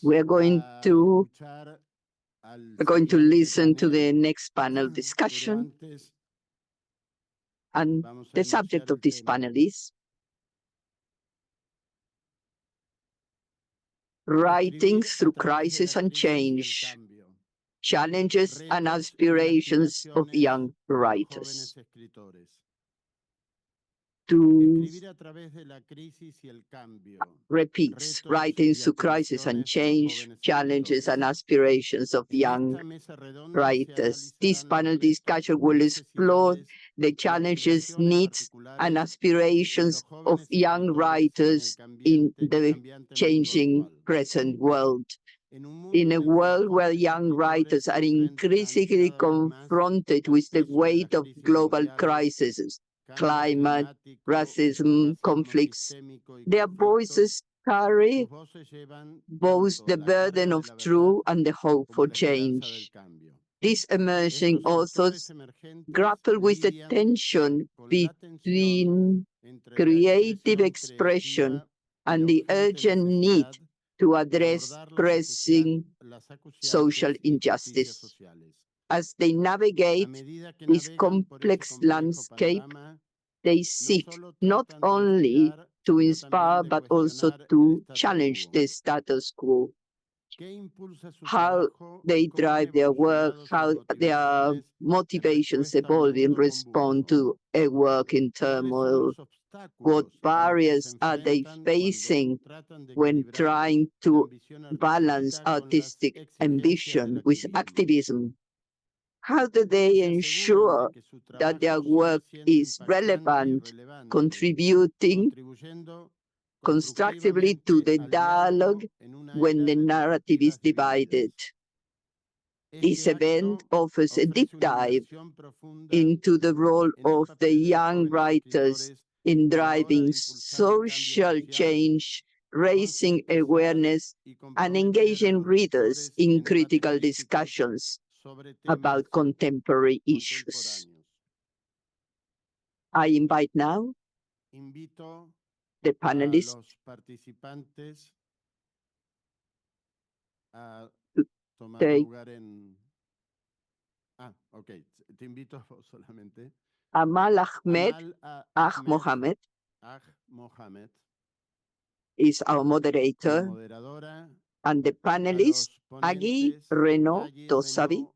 We're going to listen to the next panel discussion, and the subject of this panel is Writing Through Crisis and Change, Challenges and Aspirations of Young Writers. To repeats, Writing Through Crisis and Change, Challenges and Aspirations of Young Writers. This panel discussion will explore the challenges, needs, and aspirations of young writers in the changing present world. In a world where young writers are increasingly confronted with the weight of global crises, climate, racism, conflicts, their voices carry both the burden of truth and the hope for change. These emerging authors grapple with the tension between creative expression and the urgent need to address pressing social injustice. As they navigate this complex landscape, they seek not only to inspire but also to challenge the status quo. How they drive their work, how their motivations evolve in response to a work in turmoil. What barriers are they facing when trying to balance artistic ambition with activism? How do they ensure that their work is relevant, contributing constructively to the dialogue when the narrative is divided? This event offers a deep dive into the role of the young writers in driving social change, raising awareness, and engaging readers in critical discussions about contemporary issues. I invite now the panelists to take Ammal Ahmed Mohammed is our moderator, and the panelists A.Haj, Renaud, Dossavi,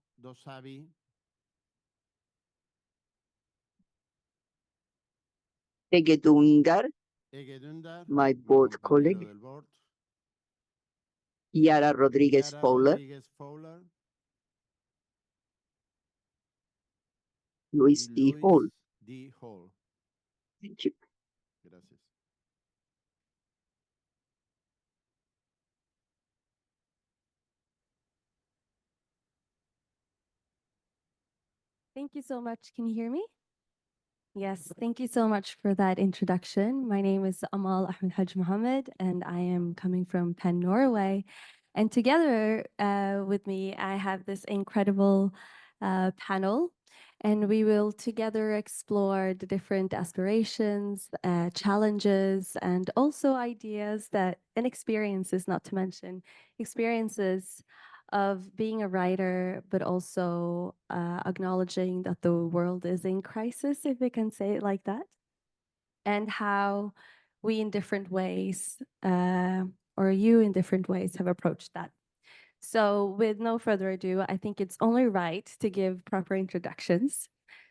Dundar, my board colleague, Yara Rodriguez Fowler, Luis D. Hall. Thank you. Thank you so much. Can you hear me? Yes, thank you so much for that introduction. My name is Ammal Ahmed Mohammed, and I am coming from Penn, Norway. And together with me, I have this incredible panel, and we will together explore the different aspirations, challenges, and also ideas and experiences, not to mention experiences of being a writer, but also acknowledging that the world is in crisis, if we can say it like that, and how we in different ways, or you in different ways, have approached that. So with no further ado, I think it's only right to give proper introductions.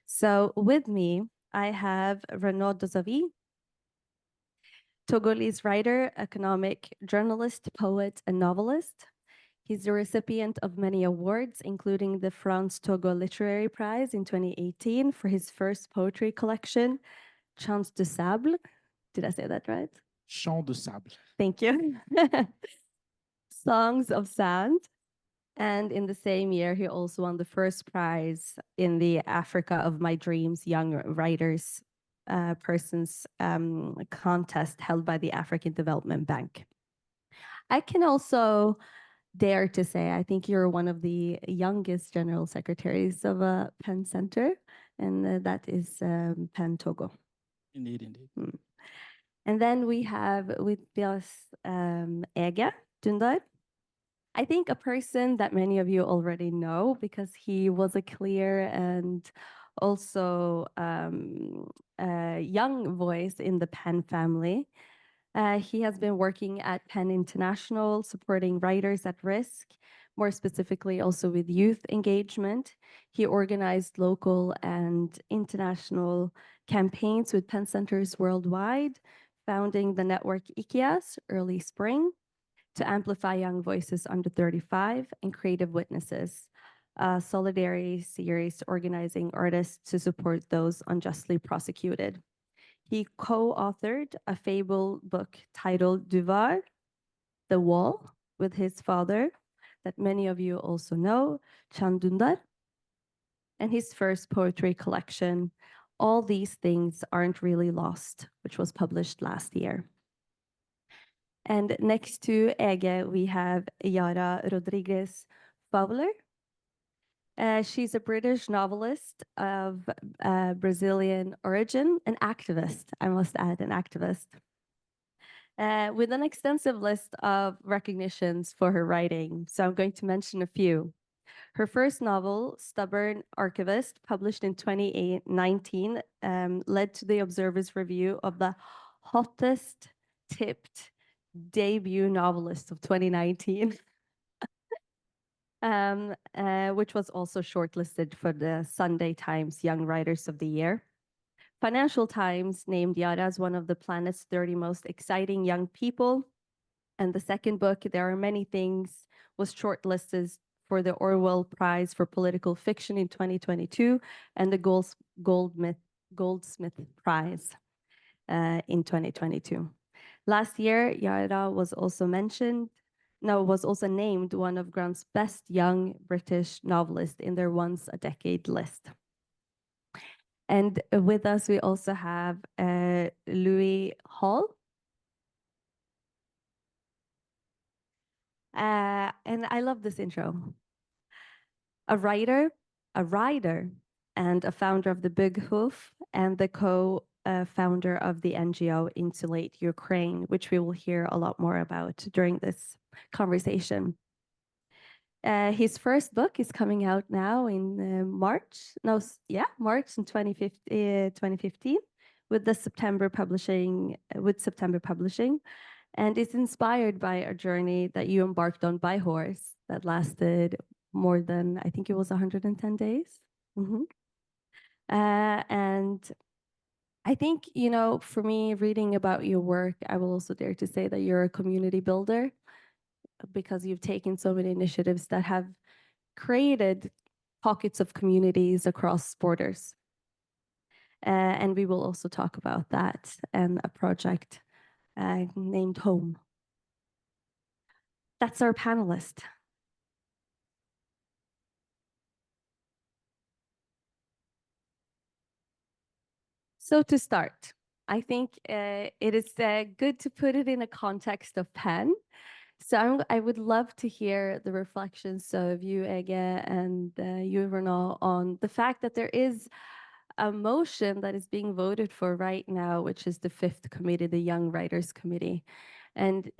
So with me, I have Renaud Dossavi, Togolese writer, economic journalist, poet, and novelist. He's the recipient of many awards, including the France Togo Literary Prize in 2018 for his first poetry collection, Chants de Sable. Did I say that right? Chants de Sable. Thank you. Songs of Sand. And in the same year, he also won the first prize in the Africa of My Dreams Young Writers Persons contest held by the African Development Bank. I can also dare to say, I think you're one of the youngest general secretaries of a Penn Center, and that is Penn Togo. Indeed, indeed. And then we have with us A.Haj, Dundar. I think a person that many of you already know because he was a clear and also a young voice in the Penn family. He has been working at Penn International, supporting writers at risk, more specifically also with youth engagement. He organized local and international campaigns with Penn centers worldwide, founding the network IKEAS early spring to amplify young voices under 35 and creative witnesses. A solidarity series organizing artists to support those unjustly prosecuted. He co-authored a fable book titled Duvar, The Wall, with his father, that many of you also know, Dundar, and his first poetry collection, All These Things Aren't Really Lost, which was published last year. And next to A.Haj, we have Yara Rodriguez Fowler. She's a British novelist of Brazilian origin, an activist, I must add, an activist, with an extensive list of recognitions for her writing. So I'm going to mention a few. Her first novel, Stubborn Archivist, published in 2019, led to the Observer's review of the hottest tipped debut novelist of 2019, which was also shortlisted for the Sunday Times Young Writers of the Year. Financial Times named Yara as one of the planet's 30 most exciting young people. And the second book, There Are Many Things, was shortlisted for the Orwell Prize for Political Fiction in 2022 and the Goldsmith Prize in 2022. Last year, Yara was also named one of Grant's best young British novelists in their Once a Decade list. And with us, we also have Louis Hall. And I love this intro. A writer, and a founder of the Big Hoof, and the co-founder of the NGO Insulate Ukraine, which we will hear a lot more about during this conversation. His first book is coming out now in March in 2015 with September Publishing, and it's inspired by a journey that you embarked on by horse that lasted more than, I think it was 110 days. And I think, for me, reading about your work, I will also dare to say that you're a community builder because you've taken so many initiatives that have created pockets of communities across borders. And we will also talk about that and a project named Home. That's our panelist. So to start, I think it is good to put it in a context of Penn. So I would love to hear the reflections of you, A.Haj, and you, Renaud, on the fact that there is a motion that is being voted for right now, which is the fifth committee, the Young Writers Committee, and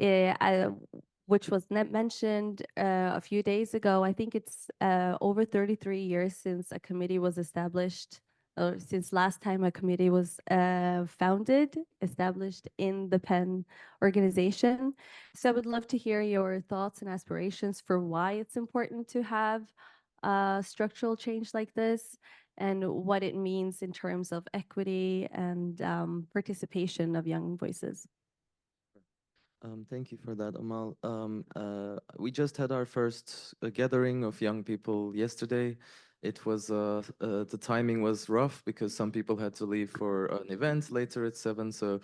which was mentioned a few days ago. I think it's over 33 years since a committee was established, or since last time a committee was established in the Penn organization. So I would love to hear your thoughts and aspirations for why it's important to have structural change like this, and what it means in terms of equity and participation of young voices. Thank you for that, Ammal. We just had our first gathering of young people yesterday. It was the timing was rough because some people had to leave for an event later at 7. So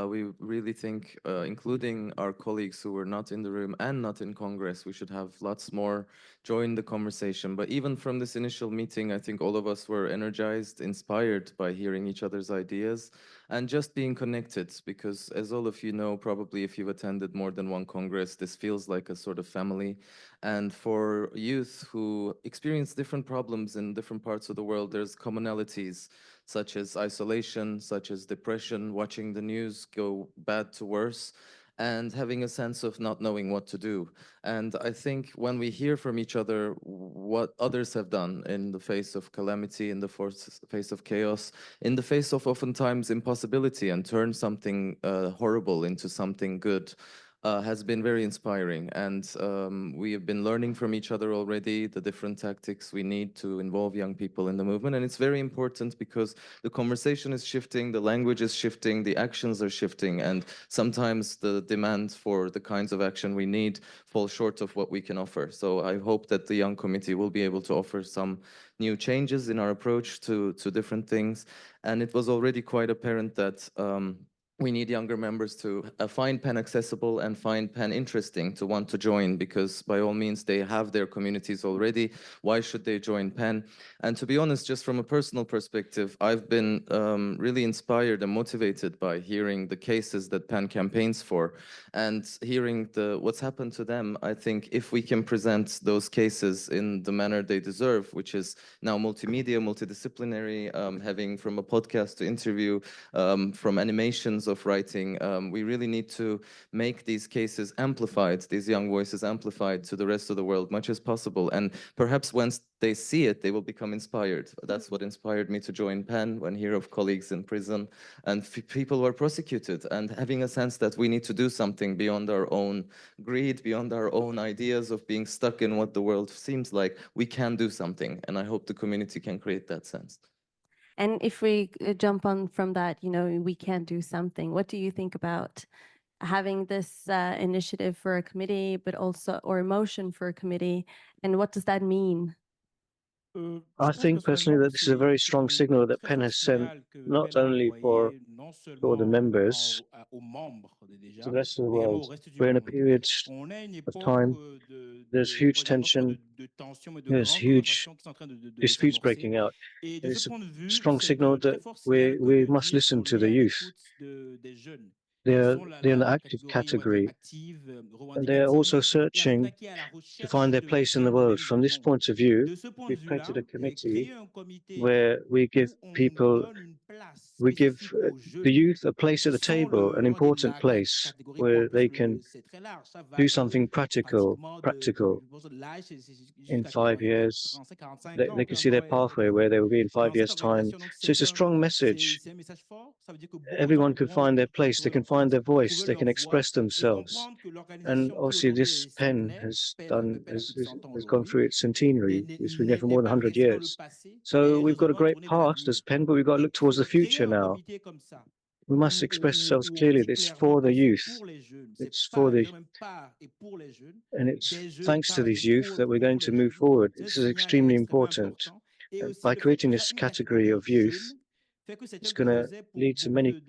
we really think, including our colleagues who were not in the room and not in Congress, we should have lots more join the conversation. But even from this initial meeting, I think all of us were energized, inspired by hearing each other's ideas and just being connected. Because as all of you know, probably if you've attended more than one Congress, this feels like a sort of family. And for youth who experience different problems in different parts of the world, there's commonalities such as isolation, such as depression, watching the news go bad to worse. and having a sense of not knowing what to do. And I think when we hear from each other what others have done in the face of calamity, in the face of chaos, in the face of oftentimes impossibility, and turn something horrible into something good, has been very inspiring. And we have been learning from each other already the different tactics we need to involve young people in the movement. And it's very important because the conversation is shifting, the language is shifting, the actions are shifting, and sometimes the demand for the kinds of action we need fall short of what we can offer. So I hope that the Young Committee will be able to offer some new changes in our approach to different things. And it was already quite apparent that we need younger members to find PEN accessible and find PEN interesting to want to join, because by all means they have their communities already. Why should they join PEN? And to be honest, just from a personal perspective, I've been really inspired and motivated by hearing the cases that PEN campaigns for and hearing what's happened to them. I think if we can present those cases in the manner they deserve, which is now multimedia, multidisciplinary, having from a podcast to interview, from animations of writing, we really need to make these cases amplified, these young voices amplified to the rest of the world much as possible. And perhaps once they see it, they will become inspired. That's what inspired me to join PEN, when hear of colleagues in prison and people were prosecuted, and having a sense that we need to do something beyond our own greed, beyond our own ideas of being stuck in what the world seems like. We can do something, and I hope the community can create that sense. And if we jump on from that, we can do something. What do you think about having this initiative for a committee, but also, or a motion for a committee, and what does that mean? I think personally that this is a very strong signal that PEN has sent, not only for the members, to the rest of the world. We're in a period of time, there's huge tension, there's huge disputes breaking out. And it's a strong signal that we must listen to the youth. They're in the active category, and they're also searching to find their place in the world. From this point of view, we've created a committee where we give the youth a place at the table, an important place where they can do something practical in 5 years. They can see their pathway where they will be in 5 years' time. So it's a strong message. Everyone can find their place, they can find their voice, they can express themselves. And obviously this PEN has gone through its centenary. It's been there for more than 100 years. So we've got a great past as PEN, but we've got to look towards the future now. We must express ourselves clearly. It's for the youth. And it's thanks to these youth that we're going to move forward. This is extremely important. And by creating this category of youth, it's going to lead to many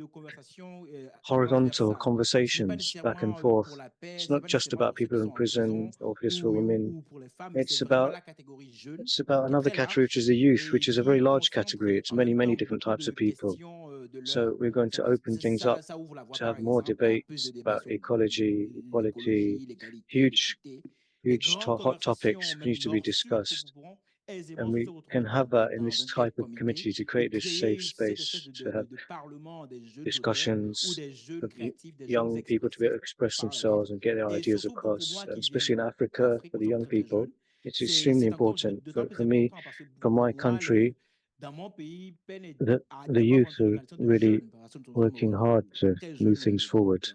horizontal conversations back and forth. It's not just about people in prison or just for women. It's about another category, which is the youth, which is a very large category. It's many different types of people. So we're going to open things up to have more debates about ecology, equality, huge hot topics need to be discussed. And we can have that in this type of committee to create this safe space to have discussions of young people to be able to express themselves and get their ideas across, and especially in Africa for the young people. It's extremely important for me, for my country, that the youth are really working hard to move things forward.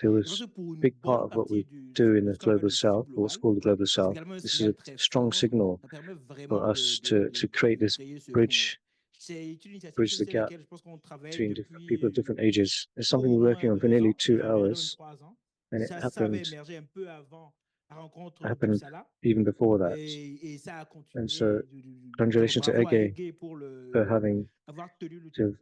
There was a big part of what we do in the Global South, or what's called the Global South. This is a strong signal for us to create this bridge the gap between people of different ages. It's something we're working on for nearly 2 hours, and it happened even before that. And so congratulations to A.Haj for having to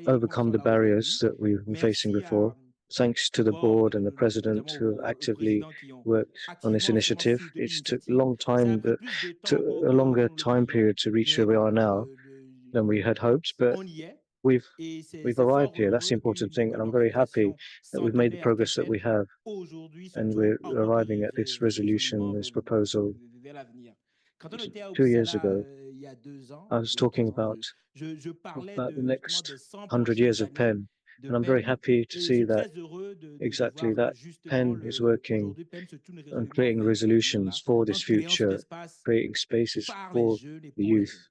overcome the barriers that we've been facing before. Thanks to the board and the president who have actively worked on this initiative. It's took a long time, a longer time period to reach where we are now than we had hoped, but we've arrived here. That's the important thing, and I'm very happy that we've made the progress that we have, and we're arriving at this resolution, this proposal. 2 years ago, I was talking about the next 100 years of PEN, And I'm very happy to see that exactly that PEN is working on creating resolutions for this future, creating spaces for the youth.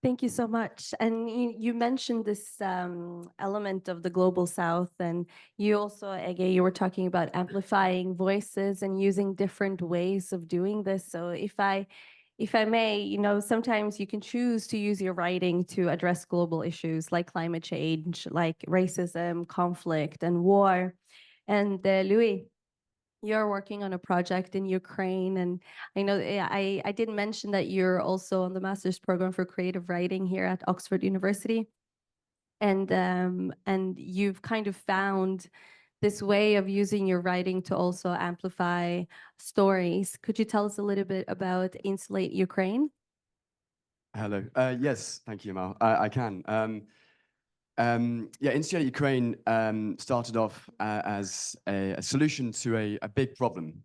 Thank you so much. And you mentioned this element of the global south, and you also, Ege, you were talking about amplifying voices and using different ways of doing this. So if I may, sometimes you can choose to use your writing to address global issues like climate change, like racism, conflict, and war. And Louis, you're working on a project in Ukraine, and I know I did mention that you're also on the master's program for creative writing here at Oxford University, and you've kind of found this way of using your writing to also amplify stories. Could you tell us a little bit about Insulate Ukraine? Hello. Yes, thank you, Ammal. I can. Yeah, Insulating Ukraine started off as a solution to a big problem.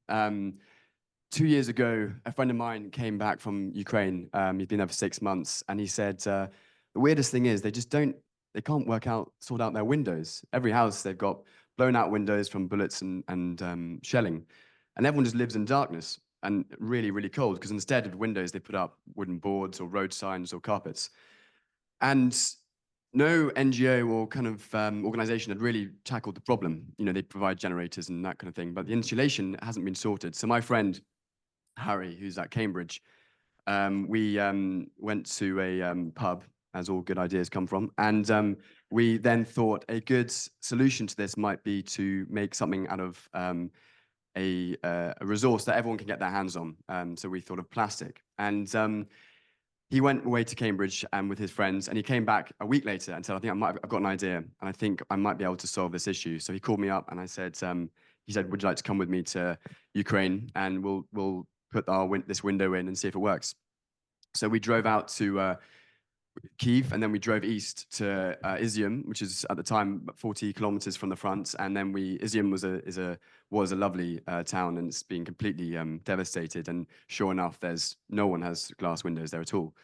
2 years ago, a friend of mine came back from Ukraine. He'd been there for 6 months, and he said, the weirdest thing is they can't sort out their windows. Every house, they've got blown out windows from bullets and shelling, and everyone just lives in darkness and really, really cold, because instead of windows, they put up wooden boards or road signs or carpets. And no NGO or kind of organization had really tackled the problem. They provide generators and that kind of thing, but the insulation hasn't been sorted. So my friend, Harry, who's at Cambridge, we went to a pub, as all good ideas come from, and we then thought a good solution to this might be to make something out of a resource that everyone can get their hands on. So we thought of plastic. And he went away to Cambridge with his friends, and he came back a week later and said, I've got an idea, and I think I might be able to solve this issue. So he called me up, and he said, would you like to come with me to Ukraine, and we'll put this window in and see if it works. So we drove out to Kyiv, and then we drove east to Izium, which is at the time 40 kilometers from the front. And then Izium was a lovely town, and it's been completely devastated. And sure enough, no one has glass windows there at all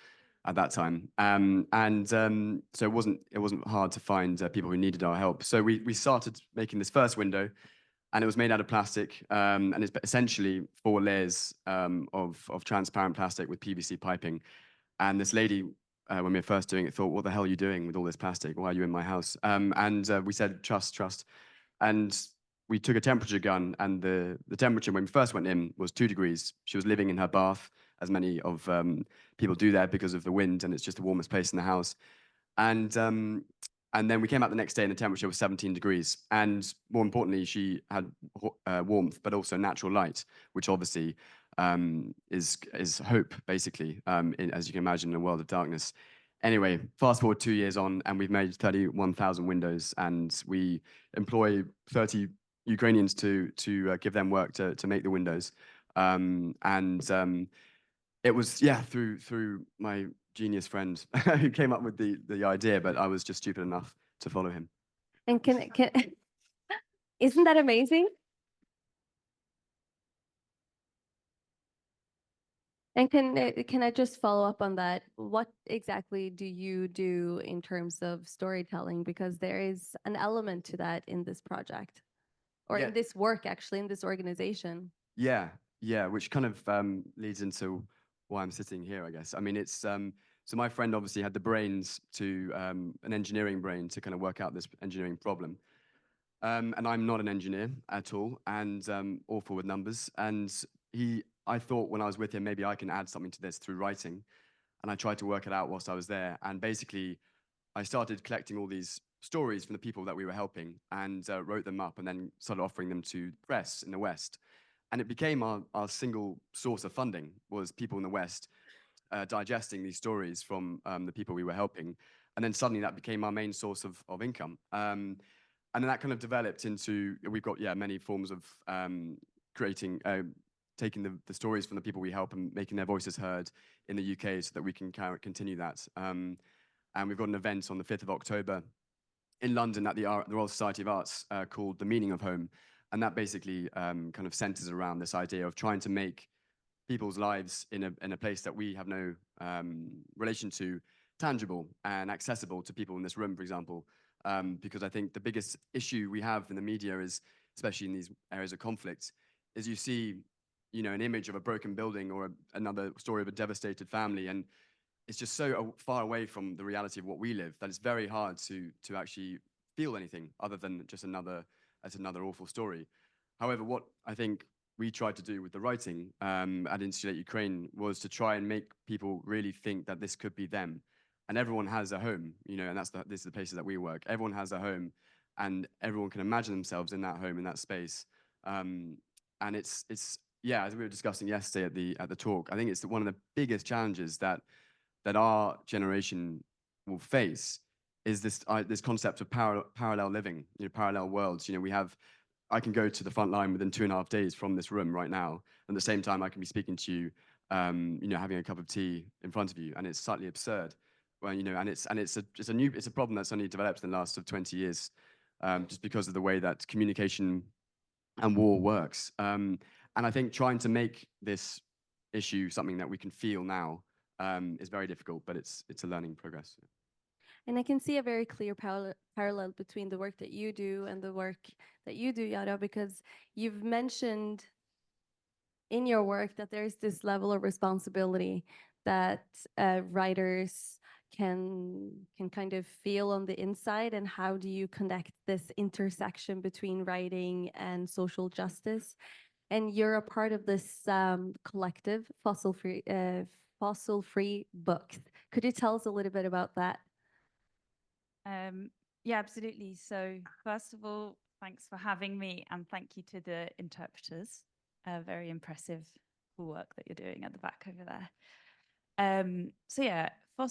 at that time. So it wasn't hard to find people who needed our help. So we started making this first window, and it was made out of plastic, and it's essentially 4 layers of transparent plastic with PVC piping. And this lady, when we were first doing it, thought, what the hell are you doing with all this plastic? Why are you in my house? We said, trust. And we took a temperature gun, and the temperature when we first went in was 2 degrees. She was living in her bath, as many of people do there because of the wind, and it's just the warmest place in the house. And then we came out the next day, and the temperature was 17 degrees. And more importantly, she had warmth, but also natural light, which obviously is hope, basically, as you can imagine, in a world of darkness. Anyway, fast forward 2 years on, and we've made 31,000 windows, and we employ 30 Ukrainians to give them work to make the windows. It was, yeah, through my genius friend who came up with the idea, but I was just stupid enough to follow him. And isn't that amazing? And can I just follow up on that? What exactly do you do in terms of storytelling? Because there is an element to that in this project, or in this work, actually, in this organization. Yeah, which kind of leads into why I'm sitting here, I guess. I mean, it's so my friend obviously had the brains an engineering brain to kind of work out this engineering problem. And I'm not an engineer at all, and awful with numbers. And I thought when I was with him, maybe I can add something to this through writing. And I tried to work it out whilst I was there. And basically, I started collecting all these stories from the people that we were helping, and wrote them up, and then started offering them to press in the West. And it became our single source of funding, was people in the West digesting these stories from the people we were helping. And then suddenly that became our main source of income. And then that kind of developed into, we've got, many forms of creating, taking the stories from the people we help and making their voices heard in the UK so that we can continue that. And we've got an event on the 5th of October in London at the Royal Society of Arts called The Meaning of Home. And that basically kind of centers around this idea of trying to make people's lives in a place that we have no relation to tangible and accessible to people in this room, for example, because I think the biggest issue we have in the media is, especially in these areas of conflict, is you see, you know, an image of a broken building or another story of a devastated family, and it's just so far away from the reality of what we live that it's very hard to actually feel anything other than just another awful story. However, what I think we tried to do with the writing at Insulate Ukraine was to try and make people really think that this could be them. And everyone has a home, you know, and this is the places that we work. Everyone has a home, and everyone can imagine themselves in that home, in that space. And it's yeah, as we were discussing yesterday at the talk, I think it's one of the biggest challenges that our generation will face is this concept of parallel living, you know, parallel worlds. You know, I can go to the front line within 2.5 days from this room right now. And at the same time, I can be speaking to you, you know, having a cup of tea in front of you, and it's slightly absurd. Well, you know, and it's a problem that's only developed in the last 20 years, just because of the way that communication and war works. And I think trying to make this issue something that we can feel now is very difficult, but it's a learning progress. And I can see a very clear parallel between the work that you do and the work that you do, Yara, because you've mentioned in your work that there's this level of responsibility that writers can kind of feel on the inside, and how do you connect this intersection between writing and social justice? And you're a part of this collective, Fossil Free Books. Could you tell us a little bit about that? Yeah, absolutely. So first of all, thanks for having me, and thank you to the interpreters. Very impressive cool work that you're doing at the back over there. So yeah, so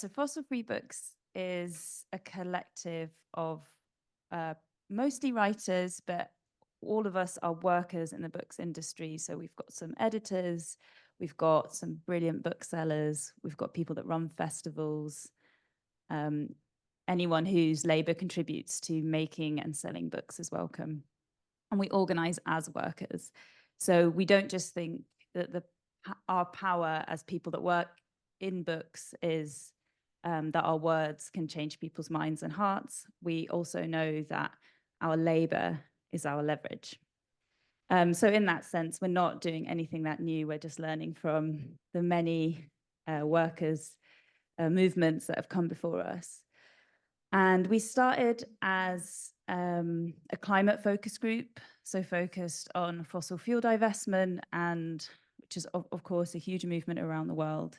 Fossil Free Books is a collective of mostly writers, but all of us are workers in the books industry. So we've got some editors, we've got some brilliant booksellers, we've got people that run festivals, anyone whose labor contributes to making and selling books is welcome. And we organize as workers. So we don't just think that our power as people that work in books is that our words can change people's minds and hearts. We also know that our labor is our leverage. So in that sense, we're not doing anything that new. We're just learning from the many workers' movements that have come before us. And we started as a climate focus group, so focused on fossil fuel divestment, and which is of course a huge movement around the world.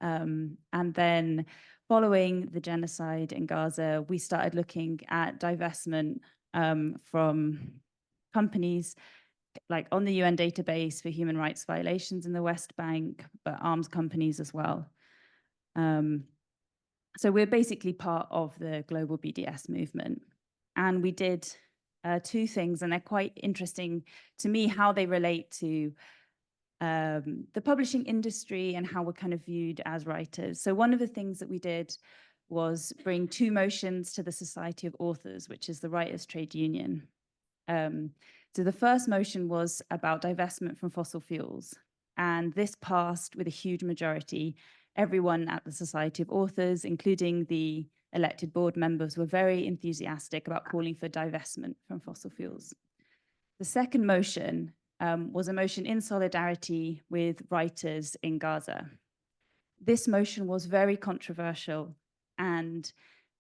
And then following the genocide in Gaza, we started looking at divestment from companies like on the UN database for human rights violations in the West Bank, but arms companies as well. So we're basically part of the global BDS movement. And we did two things, and they're quite interesting to me, how they relate to the publishing industry and how we're kind of viewed as writers. So one of the things that we did was bring 2 motions to the Society of Authors, which is the writers' trade union. So the first motion was about divestment from fossil fuels, and this passed with a huge majority. Everyone at the Society of Authors, including the elected board members, were very enthusiastic about calling for divestment from fossil fuels. The second motion was a motion in solidarity with writers in Gaza. This motion was very controversial, and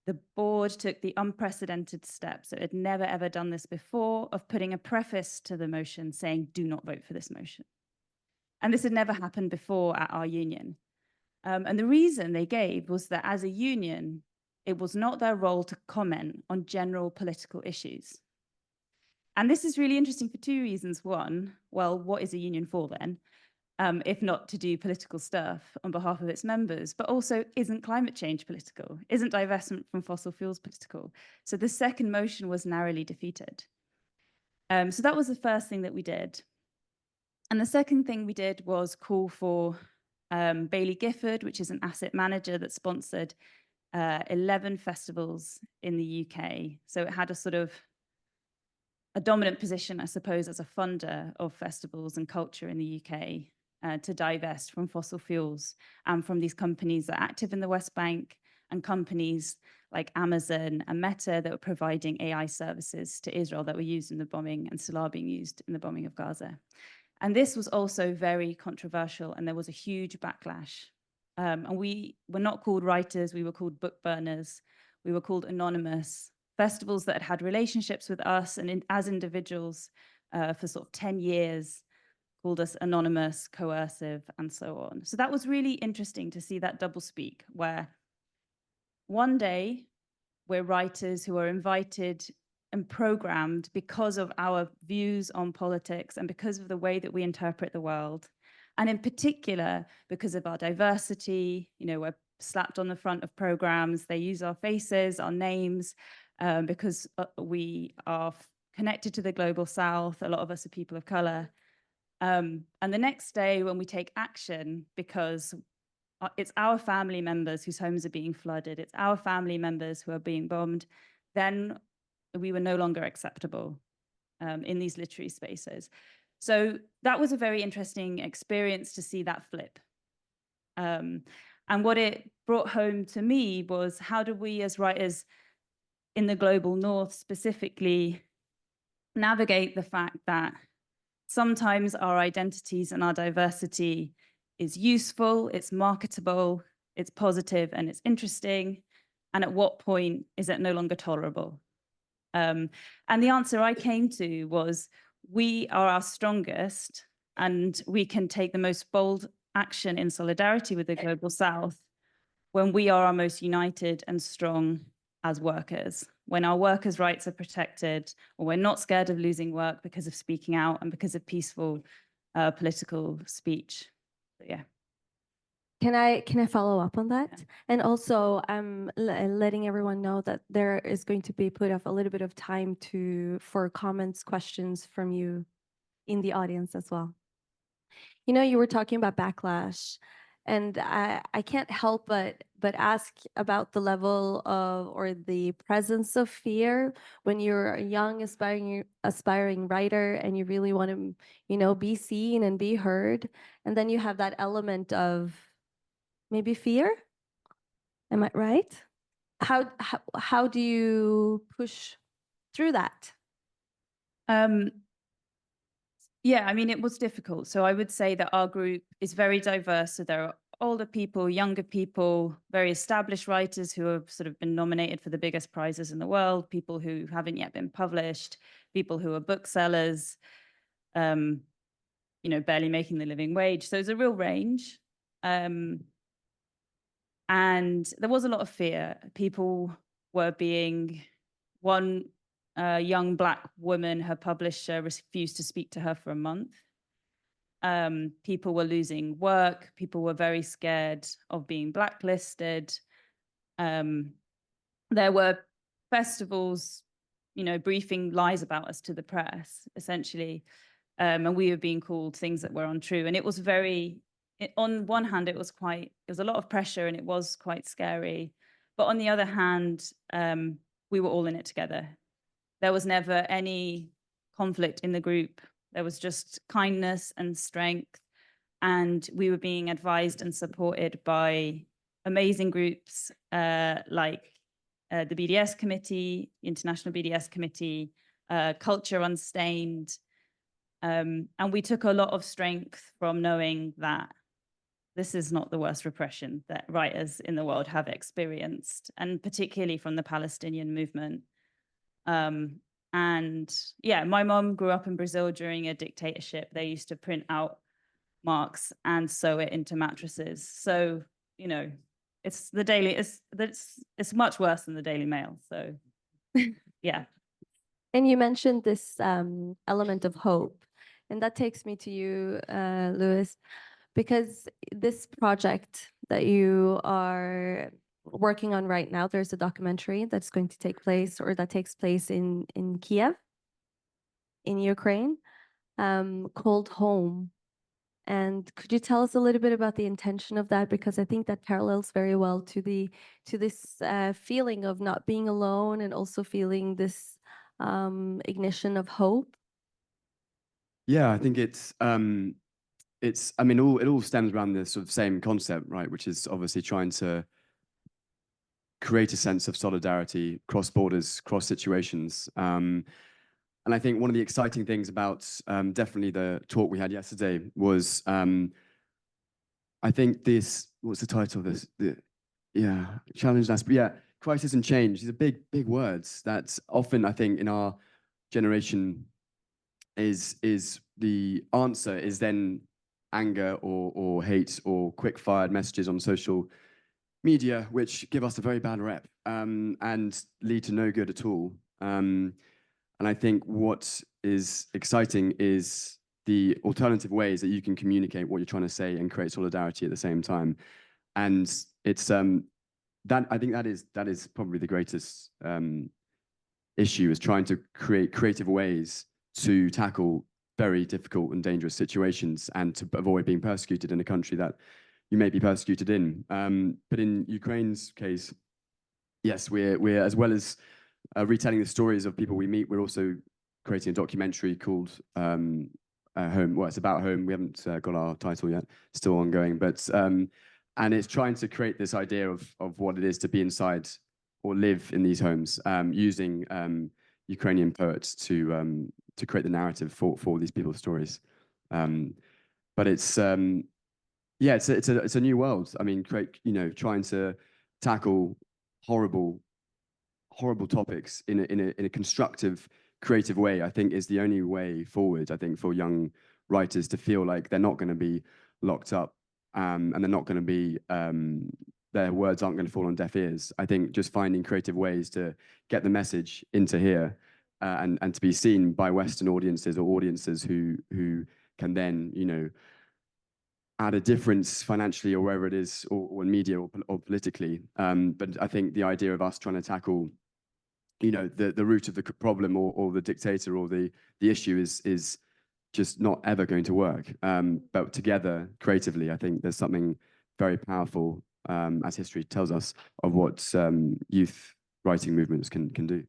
the board took the unprecedented steps, it had never ever done this before, of putting a preface to the motion saying, do not vote for this motion. And this had never happened before at our union. And the reason they gave was that as a union, it was not their role to comment on general political issues. And this is really interesting for 2 reasons. One, well, what is a union for then? If not to do political stuff on behalf of its members, but also isn't climate change political? Isn't divestment from fossil fuels political? So the second motion was narrowly defeated. So that was the first thing that we did. And the second thing we did was call for Baillie Gifford, which is an asset manager that sponsored 11 festivals in the UK. So it had a sort of a dominant position, I suppose, as a funder of festivals and culture in the UK to divest from fossil fuels and from these companies that are active in the West Bank and companies like Amazon and Meta that were providing AI services to Israel that were used in the bombing and still are being used in the bombing of Gaza. And this was also very controversial, and there was a huge backlash. And we were not called writers, we were called book burners, we were called anonymous. Festivals that had relationships with us and as individuals for sort of 10 years called us anonymous, coercive, and so on. So that was really interesting to see that doublespeak, where one day we're writers who are invited and programmed because of our views on politics and because of the way that we interpret the world. And in particular, because of our diversity, you know, we're slapped on the front of programs, they use our faces, our names, because we are connected to the global south. A lot of us are people of color. And the next day when we take action, because it's our family members whose homes are being flooded, it's our family members who are being bombed, then we were no longer acceptable in these literary spaces. So that was a very interesting experience to see that flip. And what it brought home to me was, how do we as writers in the global north specifically navigate the fact that sometimes our identities and our diversity is useful, it's marketable, it's positive, and it's interesting, and at what point is it no longer tolerable? And the answer I came to was, we are our strongest and we can take the most bold action in solidarity with the global south when we are our most united and strong as workers, when our workers' rights are protected, or we're not scared of losing work because of speaking out and because of peaceful political speech. So, yeah. Can I follow up on that? Yeah. And also, I'm letting everyone know that there is going to be put up a little bit of time for comments, questions from you in the audience as well. You know, you were talking about backlash, and I can't help but ask about the level of, or the presence of fear when you're a young aspiring writer and you really want to, you know, be seen and be heard, and then you have that element of maybe fear. Am I right? How do you push through that? Yeah, I mean, it was difficult. So I would say that our group is very diverse. So there are older people, younger people, very established writers who have sort of been nominated for the biggest prizes in the world, people who haven't yet been published, people who are booksellers, you know, barely making the living wage. So it's a real range. And there was a lot of fear. People were being, one young Black woman, her publisher refused to speak to her for a month. People were losing work. People were very scared of being blacklisted. There were festivals, you know, briefing lies about us to the press, essentially. And we were being called things that were untrue. And it was on one hand, it was a lot of pressure and it was quite scary. But on the other hand, we were all in it together. There was never any conflict in the group. There was just kindness and strength. And we were being advised and supported by amazing groups like the BDS Committee, International BDS Committee, Culture Unstained. And we took a lot of strength from knowing that this is not the worst repression that writers in the world have experienced, and particularly from the Palestinian movement. And yeah, my mom grew up in Brazil during a dictatorship. They used to print out Marx and sew it into mattresses. So, you know, it's much worse than the Daily Mail. So, yeah. And you mentioned this element of hope, and that takes me to you, Lewis, because this project that you are working on right now, there's a documentary that's going to take place, or that takes place in Kiev, in Ukraine, called Home. And could you tell us a little bit about the intention of that? Because I think that parallels very well to this feeling of not being alone, and also feeling this ignition of hope? Yeah, I think I mean, it all stems around the sort of same concept, right? Which is obviously trying to create a sense of solidarity cross borders, cross situations. And I think one of the exciting things about definitely the talk we had yesterday was, I think what's the title of this? Challenge and crisis and change. These are big words that often I think in our generation is the answer is then anger or hate or quick fired messages on social media, which give us a very bad rep and lead to no good at all. And I think what is exciting is the alternative ways that you can communicate what you're trying to say and create solidarity at the same time. And it's that I think that is probably the greatest issue, is trying to create creative ways to tackle very difficult and dangerous situations and to avoid being persecuted in a country that you may be persecuted in. But in Ukraine's case, yes, we're as well as retelling the stories of people we meet, we're also creating a documentary called Home. Well, it's about home. We haven't got our title yet, still ongoing. But and it's trying to create this idea of what it is to be inside or live in these homes, using Ukrainian poets to create the narrative for these people's stories. But it's it's a new world. I mean, trying to tackle horrible topics in a constructive, creative way, I think is the only way forward. I think for young writers to feel like they're not going to be locked up, and they're not going to be their words aren't going to fall on deaf ears. I think just finding creative ways to get the message into here and to be seen by Western audiences or audiences who can then add a difference financially or wherever it is, or in media or politically. But I think the idea of us trying to tackle the root of the problem or the dictator or the issue is just not ever going to work. But together, creatively, I think there's something very powerful, as history tells us, of what youth writing movements can do.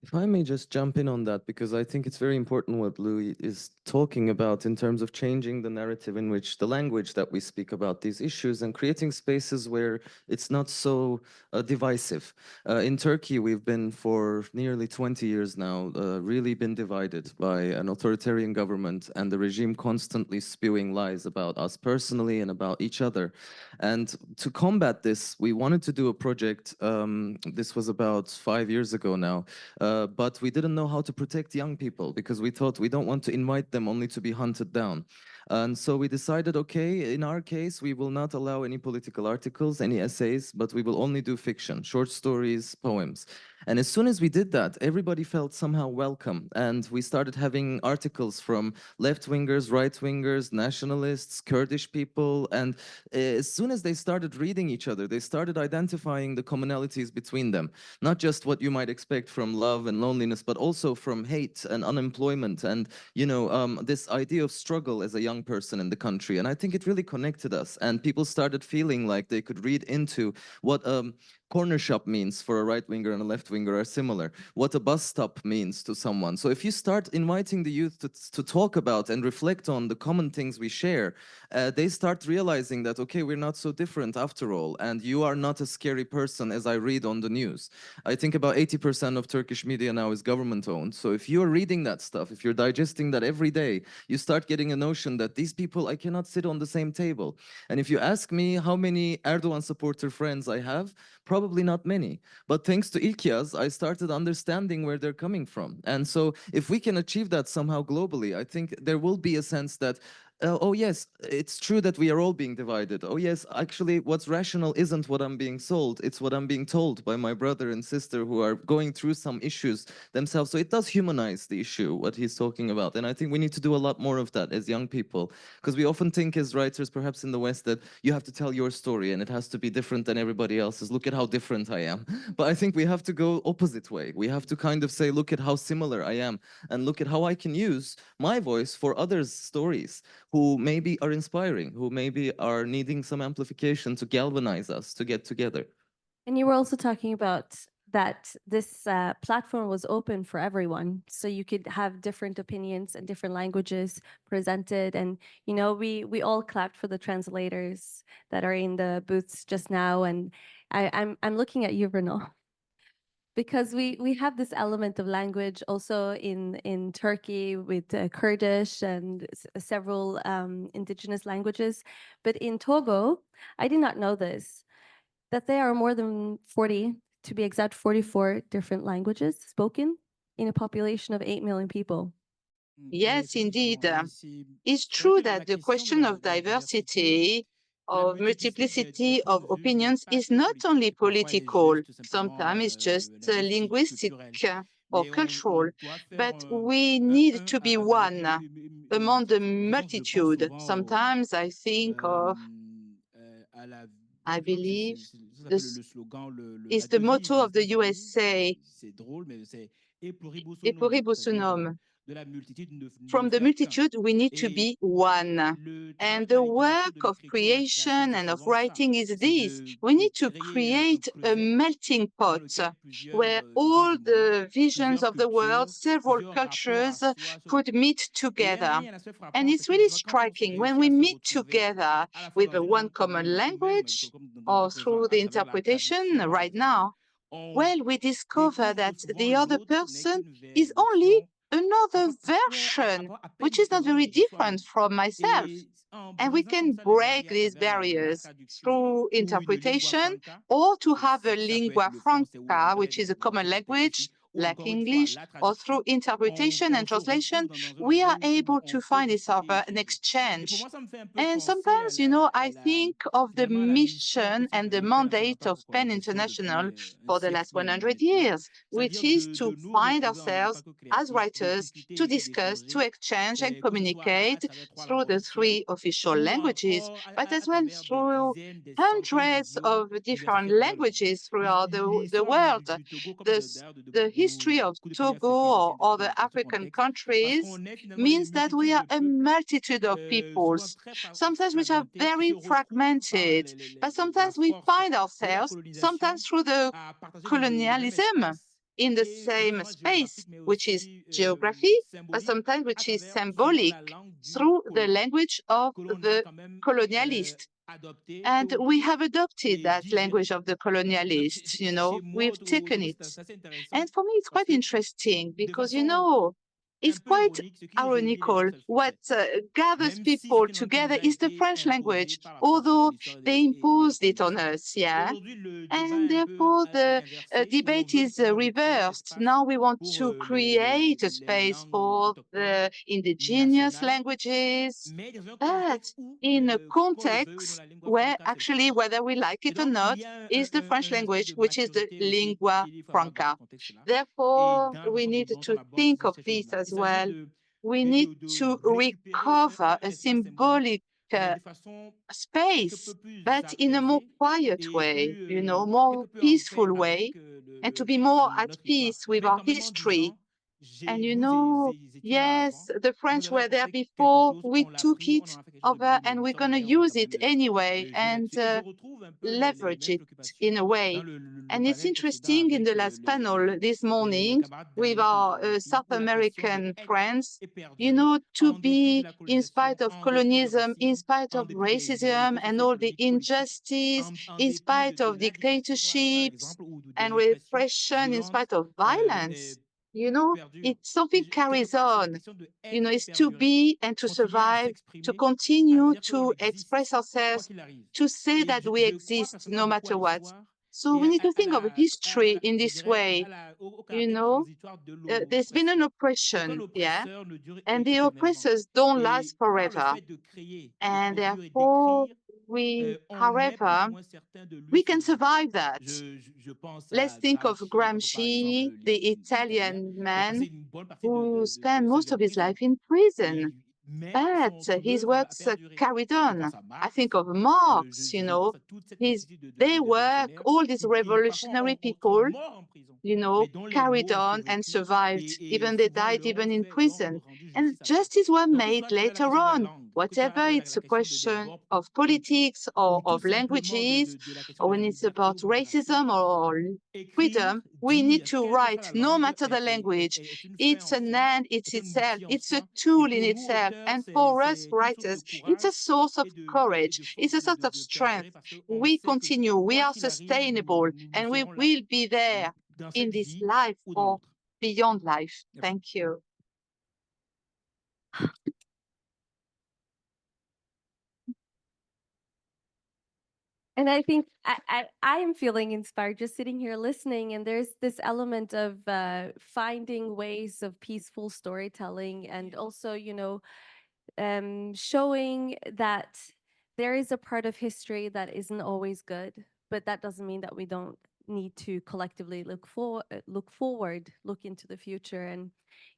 If I may just jump in on that, because I think it's very important what Louis is talking about in terms of changing the narrative in which the language that we speak about these issues and creating spaces where it's not so divisive. In Turkey, we've been for nearly 20 years now, really been divided by an authoritarian government and the regime constantly spewing lies about us personally and about each other. And to combat this, we wanted to do a project, this was about 5 years ago now, but we didn't know how to protect young people because we thought we don't want to invite them only to be hunted down. And so we decided, okay, in our case, we will not allow any political articles, any essays, but we will only do fiction, short stories, poems. And as soon as we did that, everybody felt somehow welcome. And we started having articles from left-wingers, right-wingers, nationalists, Kurdish people. And as soon as they started reading each other, they started identifying the commonalities between them. Not just what you might expect from love and loneliness, but also from hate and unemployment and, this idea of struggle as a young person in the country. And I think it really connected us. And people started feeling like they could read into what corner shop means for a right winger and a left winger are similar, what a bus stop means to someone. So if you start inviting the youth to talk about and reflect on the common things we share, they start realizing that, okay, we're not so different after all, and you are not a scary person as I read on the news. I think about 80% of Turkish media now is government owned. So if you're reading that stuff, if you're digesting that every day, you start getting a notion that these people, I cannot sit on the same table. And if you ask me how many Erdogan supporter friends I have, probably not many. But thanks to İlkyaz, I started understanding where they're coming from. And so if we can achieve that somehow globally, I think there will be a sense that oh yes, it's true that we are all being divided. Oh yes, actually what's rational isn't what I'm being sold, it's what I'm being told by my brother and sister who are going through some issues themselves. So it does humanize the issue, what he's talking about. And I think we need to do a lot more of that as young people, because we often think as writers, perhaps in the West, that you have to tell your story and it has to be different than everybody else's. Look at how different I am. But I think we have to go opposite way. We have to kind of say, look at how similar I am and look at how I can use my voice for others' stories who maybe are inspiring, who maybe are needing some amplification to galvanize us to get together. And you were also talking about that this platform was open for everyone, so you could have different opinions and different languages presented. And we all clapped for the translators that are in the booths just now. And I'm looking at you, Renaud, because we have this element of language also in Turkey with Kurdish and several indigenous languages. But in Togo, I did not know this, that there are more than 40, to be exact, 44 different languages spoken in a population of 8 million people. Yes, indeed. It's true that the question of diversity, of multiplicity of opinions is not only political, sometimes it's just linguistic or cultural, but we need to be one among the multitude. Sometimes I think of, I believe, this is the motto of the USA, E pluribus unum. From the multitude, we need to be one. And the work of creation and of writing is this. We need to create a melting pot where all the visions of the world, several cultures could meet together. And it's really striking when we meet together with one common language or through the interpretation right now. Well, we discover that the other person is only another version, which is not very different from myself. And we can break these barriers through interpretation or to have a lingua franca, which is a common language like English, or through interpretation and translation, we are able to find each other and exchange. And sometimes, I think of the mission and the mandate of PEN International for the last 100 years, which is to find ourselves as writers, to discuss, to exchange and communicate through the 3 official languages, but as well through hundreds of different languages throughout the world. The history of Togo or other African countries means that we are a multitude of peoples, sometimes which are very fragmented, but sometimes we find ourselves, sometimes through the colonialism, in the same space, which is geography, but sometimes which is symbolic through the language of the colonialist. And we have adopted that language of the colonialists, we've taken it. And for me, it's quite interesting because, it's quite ironical. What gathers people together is the French language, although they imposed it on us, yeah? And therefore, the debate is reversed. Now we want to create a space for the indigenous languages, but in a context where actually, whether we like it or not, is the French language, which is the lingua franca. Therefore, we need to think of this as well. We need to recover a symbolic space, but in a more quiet way, more peaceful way, and to be more at peace with our history. And yes, the French were there before, we took it over, and we're going to use it anyway and leverage it in a way. And it's interesting, in the last panel this morning with our South American friends, to be, in spite of colonialism, in spite of racism and all the injustice, in spite of dictatorships and repression, in spite of violence, it's something carries on. It's to be and to survive, to continue to express ourselves, to say that we exist no matter what. So we need to think of history in this way. There's been an oppression, yeah, and the oppressors don't last forever. And therefore, however, we can survive that. Let's think of Gramsci, the Italian man who spent most of his life in prison, but his works carried on. I think of Marx, their work, all these revolutionary people, carried on and survived. Even they died even in prison. And justice was made later on. whatever it's a question of politics or of languages, or when it's about racism or freedom, we need to write, no matter the language. It's an end, it's itself, it's a tool in itself. And for us writers, it's a source of courage, it's a sort of strength. We continue, we are sustainable, and we will be there in this life or beyond life. Thank you. And I think I am feeling inspired just sitting here listening. And there's this element of finding ways of peaceful storytelling, and also, showing that there is a part of history that isn't always good, but that doesn't mean that we don't need to collectively look forward, look into the future. And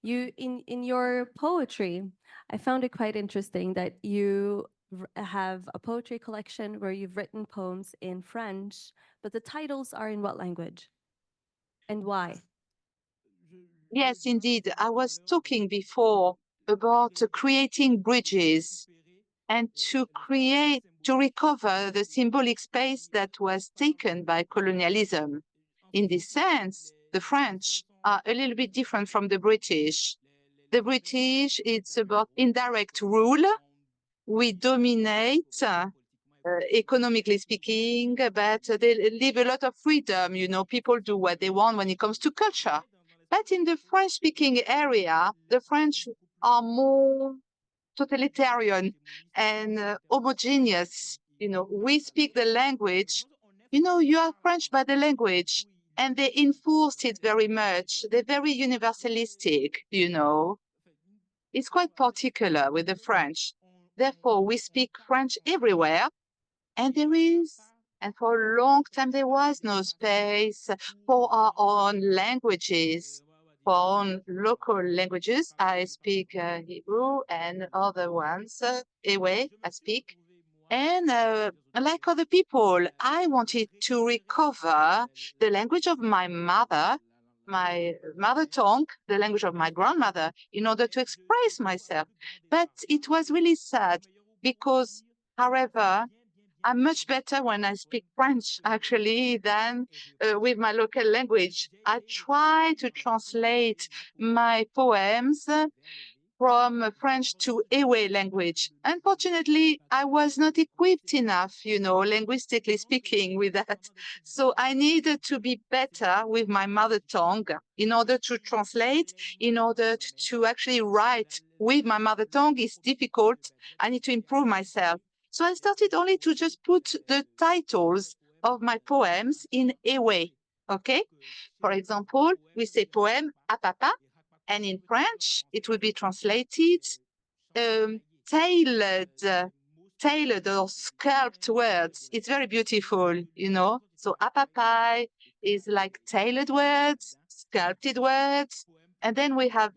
you, in your poetry, I found it quite interesting that you have a poetry collection where you've written poems in French, but the titles are in what language and why? Yes, indeed. I was talking before about creating bridges and to recover the symbolic space that was taken by colonialism. In this sense, the French are a little bit different from the British. The British, it's about indirect rule. We dominate, economically speaking, but they leave a lot of freedom. People do what they want when it comes to culture. But in the French-speaking area, the French are more totalitarian and homogeneous. We speak the language. You are French by the language, and they enforced it very much. They're very universalistic. It's quite particular with the French. Therefore, we speak French everywhere, and for a long time, there was no space for our own languages, for our own local languages. I speak Hebrew and other ones, Ewe, I speak. And like other people, I wanted to recover the language of my mother tongue, the language of my grandmother, in order to express myself. But it was really sad because, however, I'm much better when I speak French, actually, than with my local language. I try to translate my poems from French to Ewe language. Unfortunately, I was not equipped enough, linguistically speaking, with that. So I needed to be better with my mother tongue in order to translate, in order to actually write with my mother tongue. It's difficult. I need to improve myself. So I started only to just put the titles of my poems in Ewe, okay? For example, we say poem à papa, and in French, it will be translated tailored or sculpted words. It's very beautiful, So apapai is like tailored words, sculpted words, and then we have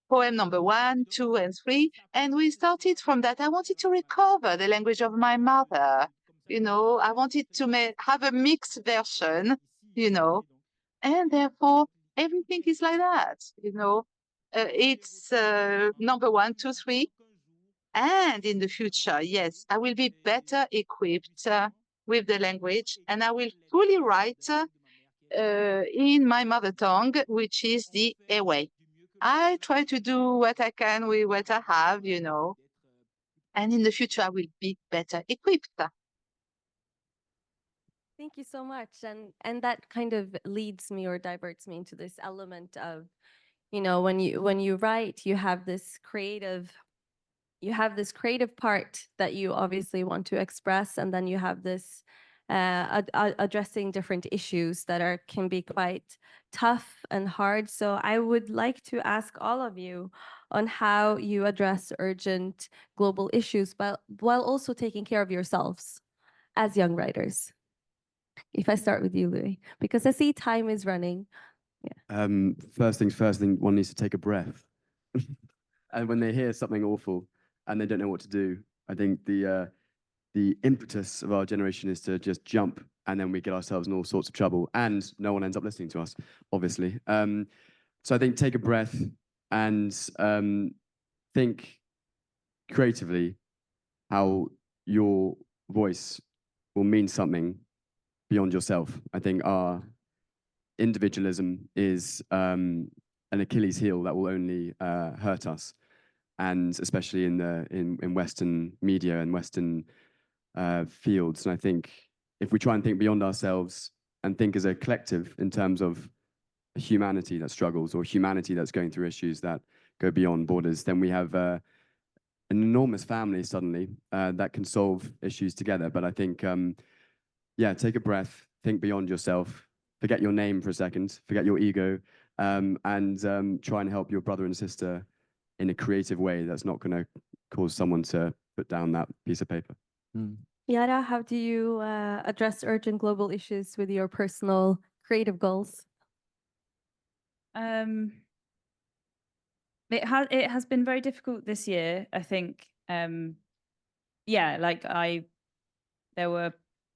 poem number 1, 2, and 3, and we started from that. I wanted to recover the language of my mother. I wanted to have a mixed version, and therefore everything is like that, it's number 1, 2, 3. And in the future, yes, I will be better equipped with the language, and I will fully write in my mother tongue, which is the Ewe. I try to do what I can with what I have, and in the future, I will be better equipped. Thank you so much. And that kind of leads me or diverts me into this element of, when you write, you have this creative part that you obviously want to express, and then you have this addressing different issues that can be quite tough and hard. So I would like to ask all of you on how you address urgent global issues, but while also taking care of yourselves as young writers. If I start with you, Louis, because I see time is running. Yeah. First things first, one needs to take a breath. And when they hear something awful and they don't know what to do, I think the impetus of our generation is to just jump, and then we get ourselves in all sorts of trouble, and no one ends up listening to us, obviously. So I think take a breath and think creatively, how your voice will mean something beyond yourself. I think our individualism is an Achilles heel that will only hurt us, and especially in Western media and Western fields. And I think if we try and think beyond ourselves and think as a collective in terms of humanity that struggles or humanity that's going through issues that go beyond borders, then we have an enormous family suddenly that can solve issues together. But I think, yeah, take a breath, think beyond yourself, forget your name for a second, forget your ego, and try and help your brother and sister in a creative way that's not going to cause someone to put down that piece of paper. Yara, how do you address urgent global issues with your personal creative goals? It has been very difficult this year, I think. Yeah, like I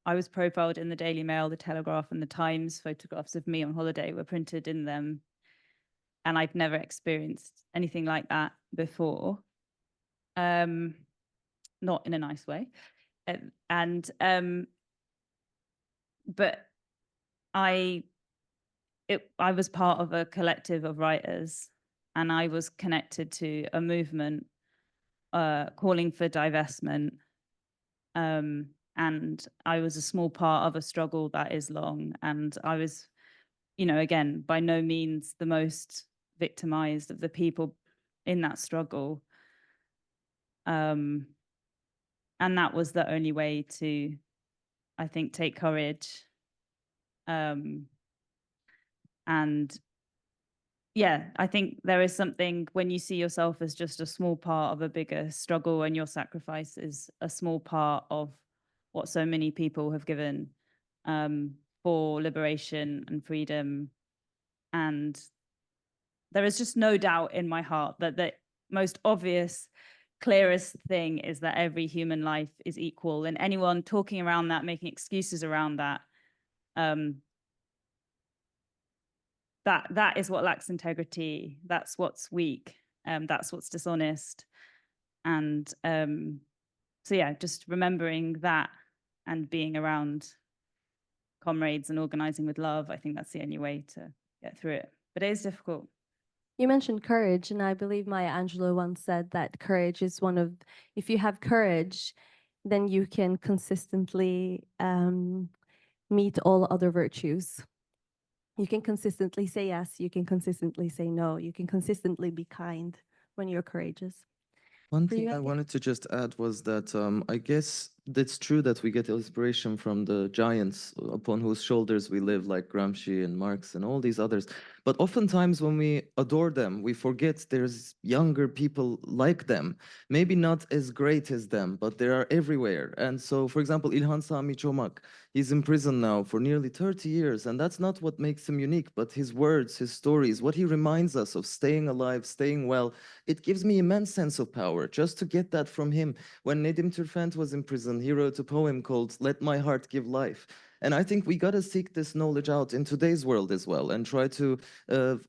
was profiled in the Daily Mail, the Telegraph, and the Times. Photographs of me on holiday were printed in them, and I've never experienced anything like that before. Not in a nice way, but I was part of a collective of writers, and I was connected to a movement calling for divestment. And I was a small part of a struggle that is long. And I was, again, by no means the most victimized of the people in that struggle. And that was the only way to, I think, take courage. And yeah, I think there is something when you see yourself as just a small part of a bigger struggle, and your sacrifice is a small part of what so many people have given for liberation and freedom. And there is just no doubt in my heart that the most obvious, clearest thing is that every human life is equal, and anyone talking around that, making excuses around that, that is what lacks integrity. That's what's weak. That's what's dishonest. And so yeah, just remembering that and being around comrades and organizing with love, I think that's the only way to get through it. But it is difficult. You mentioned courage, and I believe Maya Angelou once said that courage is if you have courage, then you can consistently meet all other virtues. You can consistently say yes, you can consistently say no, you can consistently be kind when you're courageous. One thing I wanted to just add was that I guess it's true that we get inspiration from the giants upon whose shoulders we live, like Gramsci and Marx and all these others. But oftentimes when we adore them, we forget there's younger people like them, maybe not as great as them, but they are everywhere. And so, for example, İlhan Sami Çomak, he's in prison now for nearly 30 years, and that's not what makes him unique, but his words, his stories, what he reminds us of staying alive, staying well. It gives me immense sense of power just to get that from him. When Nedim Turfent was in prison, he wrote a poem called Let My Heart Give Life. And I think we got to seek this knowledge out in today's world as well, and try to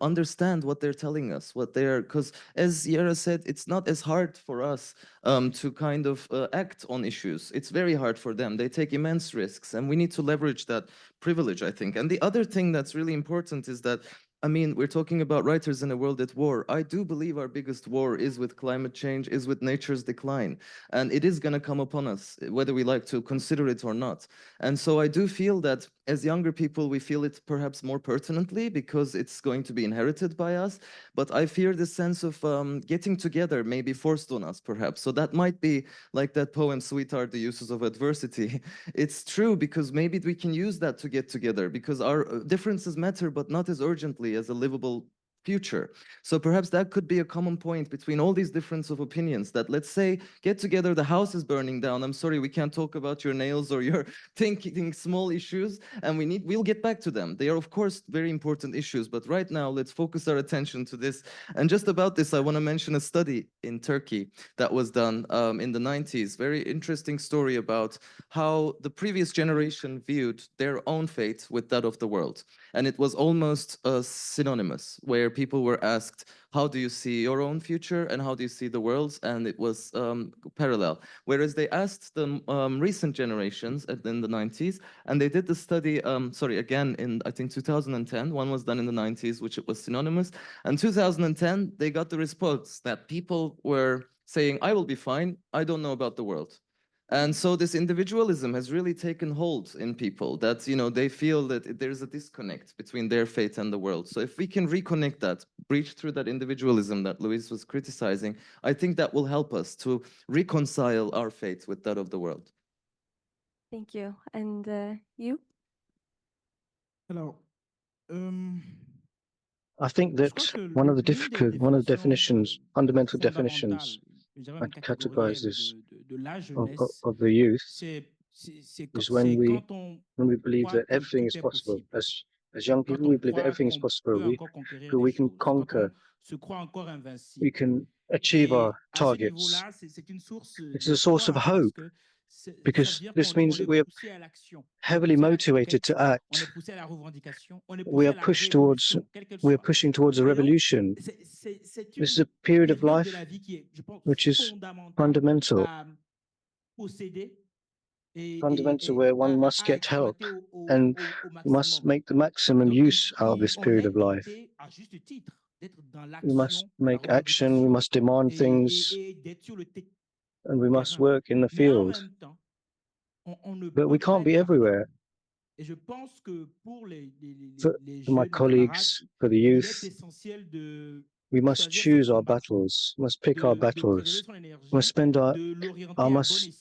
understand what they're telling us, because as Yara said, it's not as hard for us to kind of act on issues. It's very hard for them. They take immense risks, and we need to leverage that privilege, I think. And the other thing that's really important is that, I mean, we're talking about writers in a world at war. I do believe our biggest war is with climate change, is with nature's decline. And it is going to come upon us, whether we like to consider it or not. And so I do feel that as younger people, we feel it perhaps more pertinently because it's going to be inherited by us. But I fear the sense of getting together may be forced on us, perhaps. So that might be like that poem, Sweetheart, The Uses of Adversity. It's true, because maybe we can use that to get together, because our differences matter, but not as urgently as a livable future. So perhaps that could be a common point between all these differences of opinions, that let's say, get together, the house is burning down. I'm sorry, we can't talk about your nails or your thinking small issues, and we'll get back to them. They are, of course, very important issues, but right now, let's focus our attention to this. And just about this, I want to mention a study in Turkey that was done in the 90s. Very interesting story about how the previous generation viewed their own fate with that of the world. And it was almost synonymous, where people were asked, how do you see your own future and how do you see the world's? And it was parallel. Whereas they asked the recent generations in the 90s, and they did the study, again, in I think 2010. One was done in the 90s, which it was synonymous. And 2010, they got the response that people were saying, I will be fine, I don't know about the world. And so this individualism has really taken hold in people, that, you know, they feel that there's a disconnect between their fate and the world. So if we can reconnect that, breach through that individualism that Louise was criticizing, I think that will help us to reconcile our fate with that of the world. Thank you. And you? Alors, I think that one of the definitions, fundamental definitions, I can categorize this of the youth is when we believe that everything is possible. As young people, we believe that everything is possible. We can conquer, we can achieve our targets. It's a source of hope, because this means that we are heavily motivated to act. We are pushing towards a revolution. This is a period of life which is fundamental, where one must get help and must make the maximum use out of this period of life. We must make action, we must demand things, and we must work in the field. But we can't be everywhere. For my colleagues, for the youth, we must choose our battles, we must pick our battles, we must spend our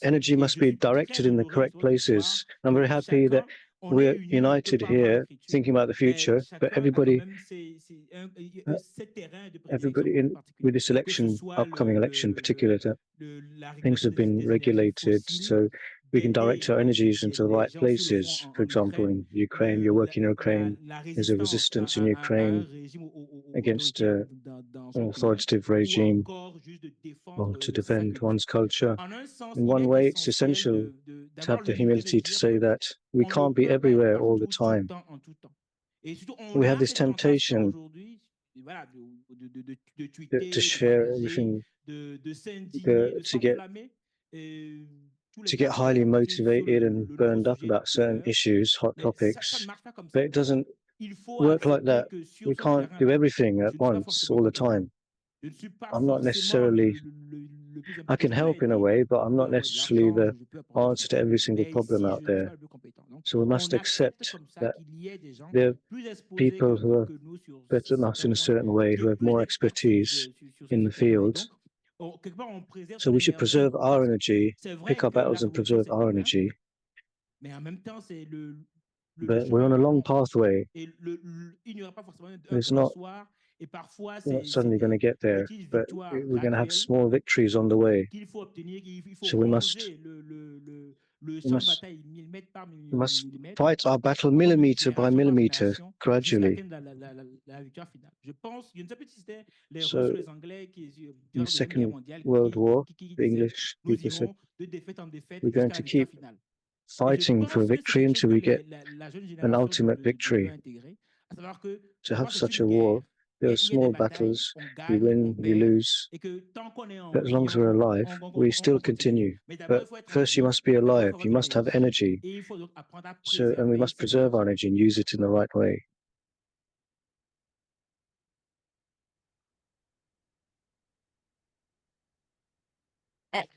energy must be directed in the correct places. I'm very happy that we're united here, thinking about the future, but everybody with this election, upcoming election in particular, that things have been regulated, so we can direct our energies into the right places. For example, in Ukraine, you're working in Ukraine, there's a resistance in Ukraine against an authoritative regime, or to defend one's culture. In one way, it's essential to have the humility to say that we can't be everywhere all the time. We have this temptation to share everything, to get highly motivated and burned up about certain issues, hot topics, but it doesn't work like that. We can't do everything at once, all the time. I'm not necessarily, I can help in a way, but I'm not necessarily the answer to every single problem out there. So we must accept that there are people who are better than us in a certain way, who have more expertise in the field. So we should preserve our energy, pick our battles and preserve our energy. But we're on a long pathway. We're not suddenly going to get there, but we're going to have small victories on the way. So we must fight our battle millimeter by millimeter, gradually. So in the Second World War, the English people said, we're going to keep fighting for victory until we get an ultimate victory. To have such a war, there are small battles, we win, we lose. But as long as we're alive, we still continue. But first you must be alive, you must have energy. And we must preserve our energy and use it in the right way.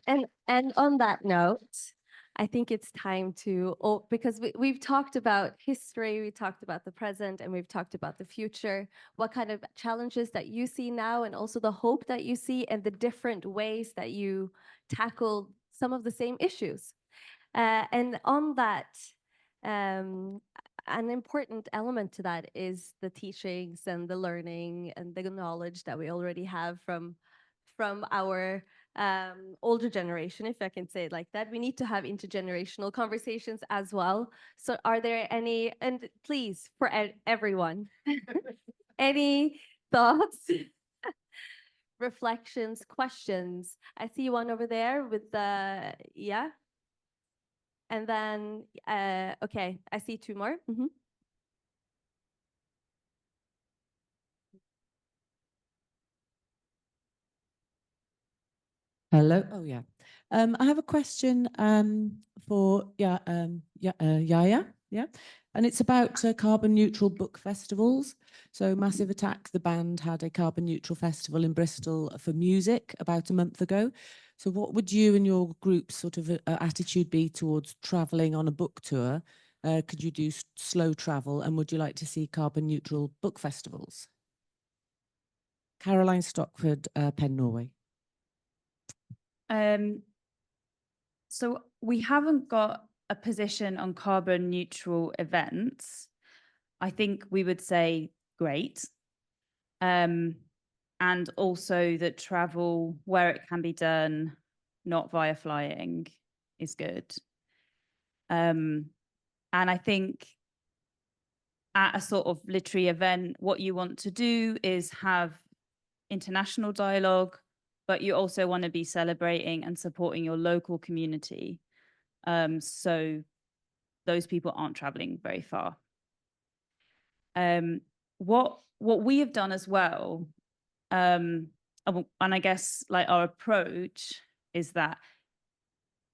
And on that note, I think it's time to, because we've talked about history, we talked about the present, and we've talked about the future, what kind of challenges that you see now, and also the hope that you see, and the different ways that you tackle some of the same issues. And on that, an important element to that is the teachings and the learning and the knowledge that we already have from our older generation, if I can say it like that. We need to have intergenerational conversations as well. So are there any, and please, for everyone, any thoughts, reflections, questions? I see one over there with the, yeah. And then, okay, I see two more. Hello. Oh, yeah. I have a question for Yara. Yeah. And it's about carbon neutral book festivals. So Massive Attack, the band, had a carbon neutral festival in Bristol for music about a month ago. So what would you and your group's sort of attitude be towards traveling on a book tour? Could you do slow travel, and would you like to see carbon neutral book festivals? Caroline Stockford, Penn, Norway. So we haven't got a position on carbon neutral events. I think we would say great. And also that travel where it can be done, not via flying, is good. And I think at a sort of literary event, what you want to do is have international dialogue, but you also want to be celebrating and supporting your local community. So those people aren't traveling very far. What we have done as well, and I guess like our approach is that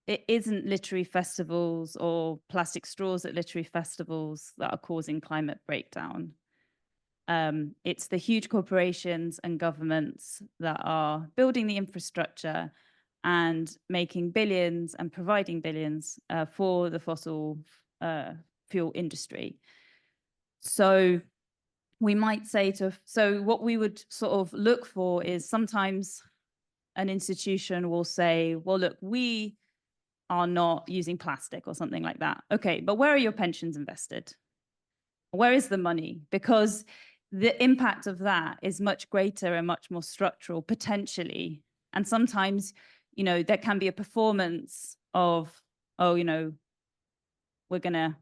it isn't literary festivals or plastic straws at literary festivals that are causing climate breakdown. It's the huge corporations and governments that are building the infrastructure and making billions and providing billions for the fossil fuel industry. So we might say so what we would sort of look for is sometimes an institution will say, well, look, we are not using plastic or something like that. Okay, but where are your pensions invested? Where is the money? Because the impact of that is much greater and much more structural, potentially. And sometimes, you know, there can be a performance of, oh, you know, we're going to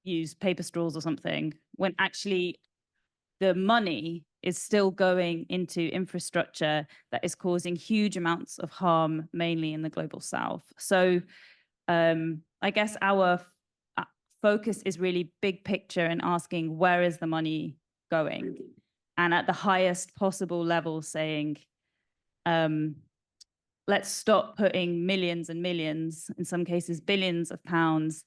use paper straws or something, when actually the money is still going into infrastructure that is causing huge amounts of harm, mainly in the global south. So I guess our focus is really big picture and asking, where is the money going? And at the highest possible level saying, let's stop putting millions and millions, in some cases billions of pounds,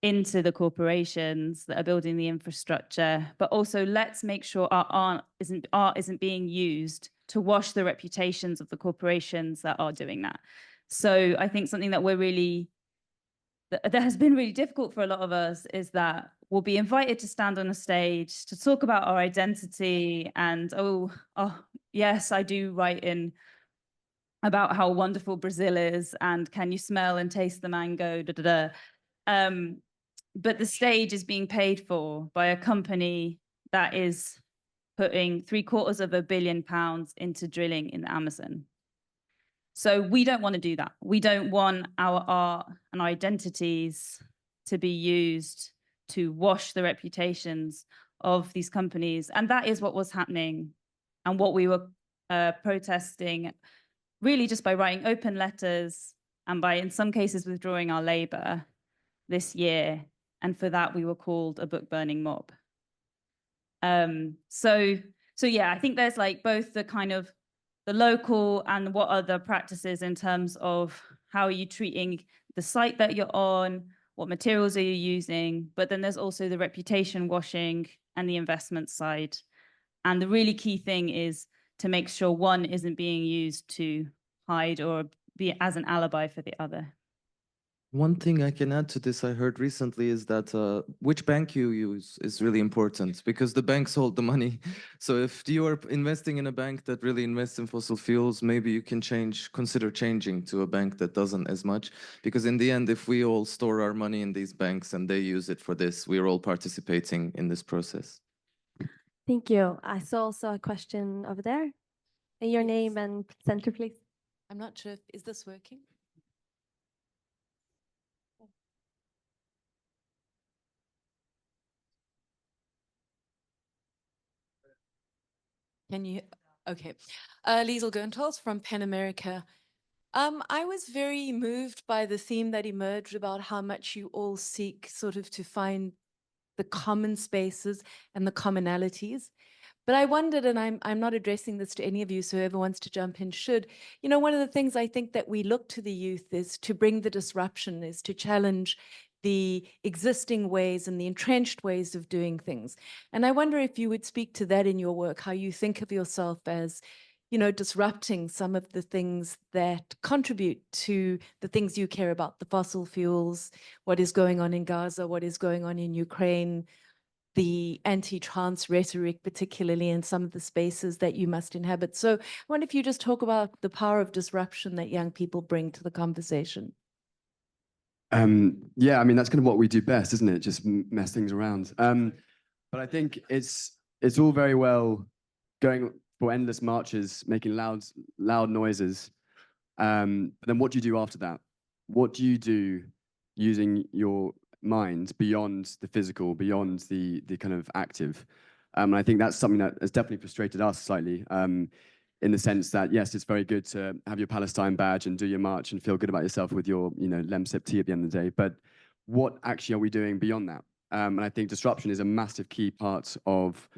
into the corporations that are building the infrastructure, but also let's make sure our art isn't being used to wash the reputations of the corporations that are doing that. So I think something that that has been really difficult for a lot of us is that we'll be invited to stand on a stage to talk about our identity and, oh yes, I do write in about how wonderful Brazil is and can you smell and taste the mango, da, da, da. But the stage is being paid for by a company that is putting £750 million into drilling in the Amazon. So we don't want to do that. We don't want our art and identities to be used to wash the reputations of these companies. And that is what was happening and what we were protesting, really just by writing open letters and by, in some cases, withdrawing our labor this year. And for that, we were called a book burning mob. So yeah, I think there's like both the kind of the local and what are the practices in terms of how are you treating the site that you're on, what materials are you using, but then there's also the reputation washing and the investment side. And the really key thing is to make sure one isn't being used to hide or be as an alibi for the other. One thing I can add to this I heard recently is that which bank you use is really important because the banks hold the money. So if you are investing in a bank that really invests in fossil fuels, maybe you can consider changing to a bank that doesn't as much. Because in the end, if we all store our money in these banks and they use it for this, we're all participating in this process. Thank you. I saw also a question over there. Your name and center, please. I'm not sure. Is this working? Can you? Okay. Liesel Gernthals from Pan America. I was very moved by the theme that emerged about how much you all seek sort of to find the common spaces and the commonalities. But I wondered, and I'm not addressing this to any of you, so whoever wants to jump in should. You know, one of the things I think that we look to the youth is to bring the disruption, is to challenge the existing ways and the entrenched ways of doing things. And I wonder if you would speak to that in your work, how you think of yourself as, you know, disrupting some of the things that contribute to the things you care about, the fossil fuels, what is going on in Gaza, what is going on in Ukraine, the anti-trans rhetoric, particularly in some of the spaces that you must inhabit. So I wonder if you just talk about the power of disruption that young people bring to the conversation. Yeah, I mean, that's kind of what we do best, isn't it? Just mess things around. But I think it's all very well going for endless marches, making loud noises. But then what do you do after that? What do you do using your mind beyond the physical, beyond the kind of active? And I think that's something that has definitely frustrated us slightly. In the sense that, yes, it's very good to have your Palestine badge and do your march and feel good about yourself with your, you know, Lemsip tea at the end of the day. But what actually are we doing beyond that? And I think disruption is a massive key part of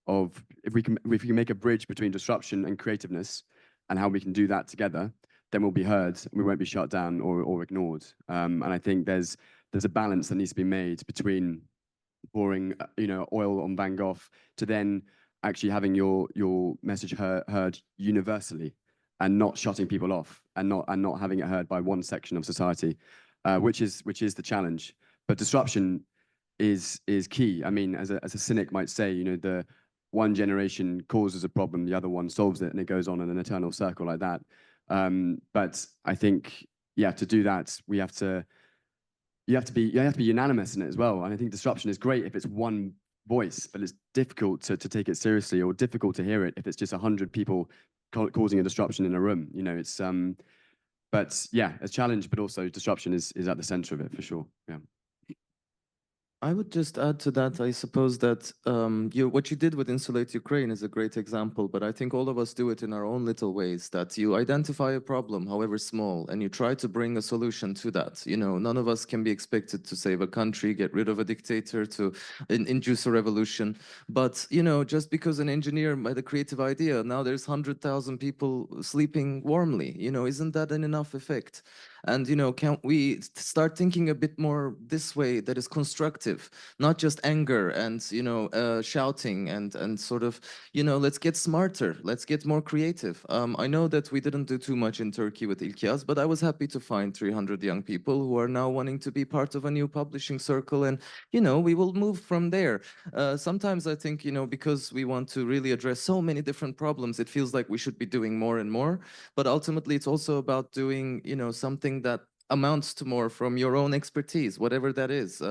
if we can make a bridge between disruption and creativeness and how we can do that together, then we'll be heard and we won't be shut down or ignored. And I think there's a balance that needs to be made between pouring, you know, oil on Van Gogh to then actually having your message heard universally and not shutting people off and not having it heard by one section of society, which is the challenge. But disruption is key. I mean, as a cynic might say, you know, the one generation causes a problem, the other one solves it, and it goes on in an eternal circle like that. But I think, yeah, to do that, you have to be unanimous in it as well. And I think disruption is great if it's one voice, but it's difficult to take it seriously, or difficult to hear it if it's just 100 people causing a disruption in a room. You know, it's but yeah, a challenge, but also disruption is at the center of it for sure. Yeah. I would just add to that, I suppose that what you did with Insulate Ukraine is a great example, but I think all of us do it in our own little ways, that you identify a problem, however small, and you try to bring a solution to that. You know, none of us can be expected to save a country, get rid of a dictator, to induce a revolution. But, you know, just because an engineer had a creative idea, now there's 100,000 people sleeping warmly, you know, isn't that an enough effect? And, you know, can't we start thinking a bit more this way that is constructive, not just anger and, you know, shouting and sort of, you know, let's get smarter, let's get more creative. I know that we didn't do too much in Turkey with İlkiyaz, but I was happy to find 300 young people who are now wanting to be part of a new publishing circle. And, you know, we will move from there. Sometimes I think, you know, because we want to really address so many different problems, it feels like we should be doing more and more. But ultimately, it's also about doing, you know, something that amounts to more from your own expertise, whatever that is.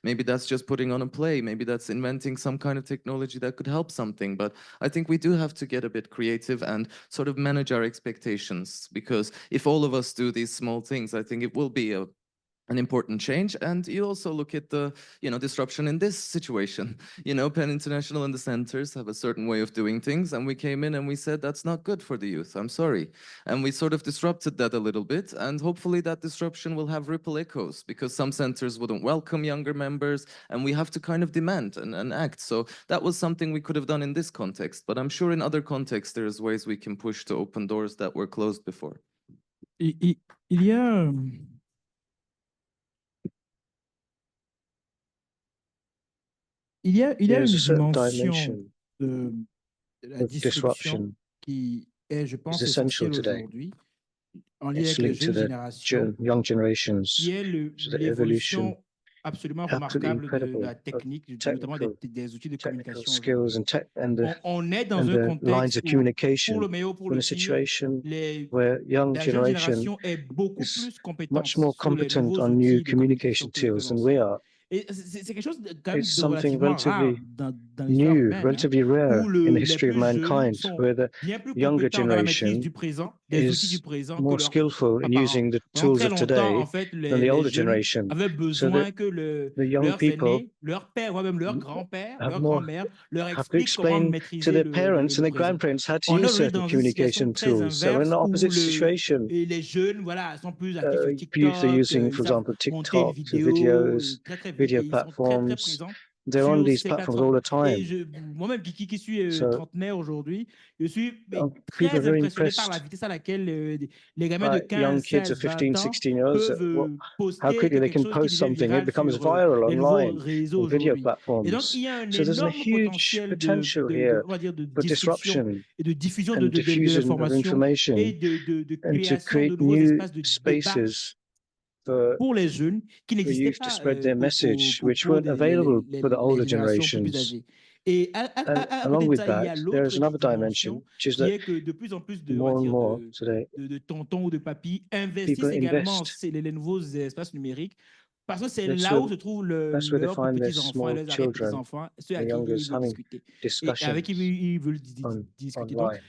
Maybe that's just putting on a play. Maybe that's inventing some kind of technology that could help something. But I think we do have to get a bit creative and sort of manage our expectations, because if all of us do these small things, I think it will be an important change. And you also look at the, you know, disruption in this situation. You know, Penn International and the centers have a certain way of doing things, and we came in and we said that's not good for the youth, I'm sorry. And we sort of disrupted that a little bit, and hopefully that disruption will have ripple echoes, because some centers wouldn't welcome younger members, and we have to kind of demand and act. So that was something we could have done in this context, but I'm sure in other contexts there's ways we can push to open doors that were closed before. Il y a There's une a certain dimension dimension de la of disruption disruption qui est, je is pense, essential essentielle today. aujourd'hui, en lien It's avec les linked to jeunes the générations, young generations, qui est to the evolution, l'évolution absolument absolutely remarquable de incredible, la of technique, notamment des outils de technical communication skills aujourd'hui. On est dans and un the lines contexte of où, pour communication, le meilleur, pour in le a pire, situation les, where young la jeune generation génération est beaucoup is plus compétente much more sur les competent nouveaux on new outils de communication communication que tools than l'on we soit. are. Et c'est quelque chose quand même It's de something relativement rare relatively dans l'histoire new, humaine, relatively où rare in the les history of plus jeunes mankind, sont where the bien plus younger compétents dans la maîtrise generation du présent, des outils du is présent que more leurs skillful in parents. using the Pendant tools très of longtemps, en today fait, than the les older jeunes generation. avaient So besoin that que the young leurs people aînés, leur père, voire même leur grand-père, have leur more grand-mère, leur have to expliquent comment explain to maîtriser their parents and le their présent. grandparents how to On est use aujourd'hui certain dans une situation communication très tools. So we're in inverse an où opposite situation. les jeunes, voilà, sont plus actifs sur Youth are TikTok, using, ils for savent example, monter une TikTok, vidéo videos, très très vite video et ils sont très très platforms, présents. they're on sur these ces platforms 4 ans. all the Et time. moi-même qui suis So trentenaire aujourd'hui, je suis people très are very impressionné par la impressed vitesse à laquelle les gamins de by young 15, kids of 16, 20 15, ans 16 years, peuvent how poster quickly they quelque can chose qui post devient something, it viral becomes sur viral les nouveaux online réseaux on video aujourd'hui. Et donc, platforms. il y a un So there's a énorme huge potentiel potential here on va dire, de for disruption disruption et de diffusion and de diffusion of l'information et information de and to création de create nouveaux new espaces de débat spaces for pour les jeunes qui n'existaient youth to pas spread their message, which pour weren't available for the les older générations un peu plus generations. âgées. Et And à côté along de with ça, il y that, a there is l'autre another dimension, dimension which is qui that est que de plus en plus on more va and dire, more today, de tontons ou de papis people investissent également invest. les nouveaux espaces numériques parce que c'est That's là where, où se trouvent that's where they leurs find their petits-enfants et small leurs children, arrière-petits-enfants, ceux the à qui ils youngest, veulent having discuter et avec qui discussions ils veulent discuter. Donc, online.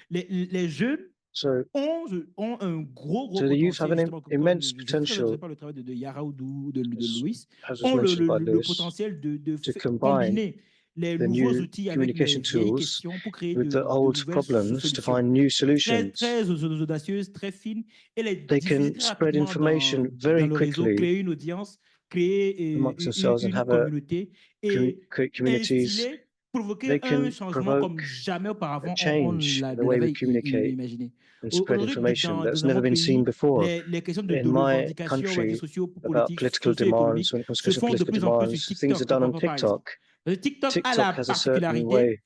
les jeunes So, ont un gros so the youth have potentiel, an justement, comme immense je suis très intéressé potential, par le travail de Yara ou de as, Louis, as was ont mentioned by le Lewis, potentiel de to combine combiner les the nouveaux new outils avec les communication vieilles tools questions pour créer with the de old nouvelles problems to solutions find new très, solutions. très audacieuses, très fines, et les They diffuser can très spread rapidement information dans very le réseau, quickly créer une audience, créer amongst themselves and une have a communauté et create communities. instiller, provoquer They un can changement comme provoke jamais a auparavant on change in the ne way we l'avait communicate imaginé. and spread Aujourd'hui, information that's dans never mon been seen pays, before. les questions In de my revendication, on va dire, country, about socio-politiques, political demands, socio-économiques, when it comes se to font de political plus en plus sur demands, things are TikTok, done on par exemple. TikTok. Parce que TikTok a la TikTok has a certain particularité way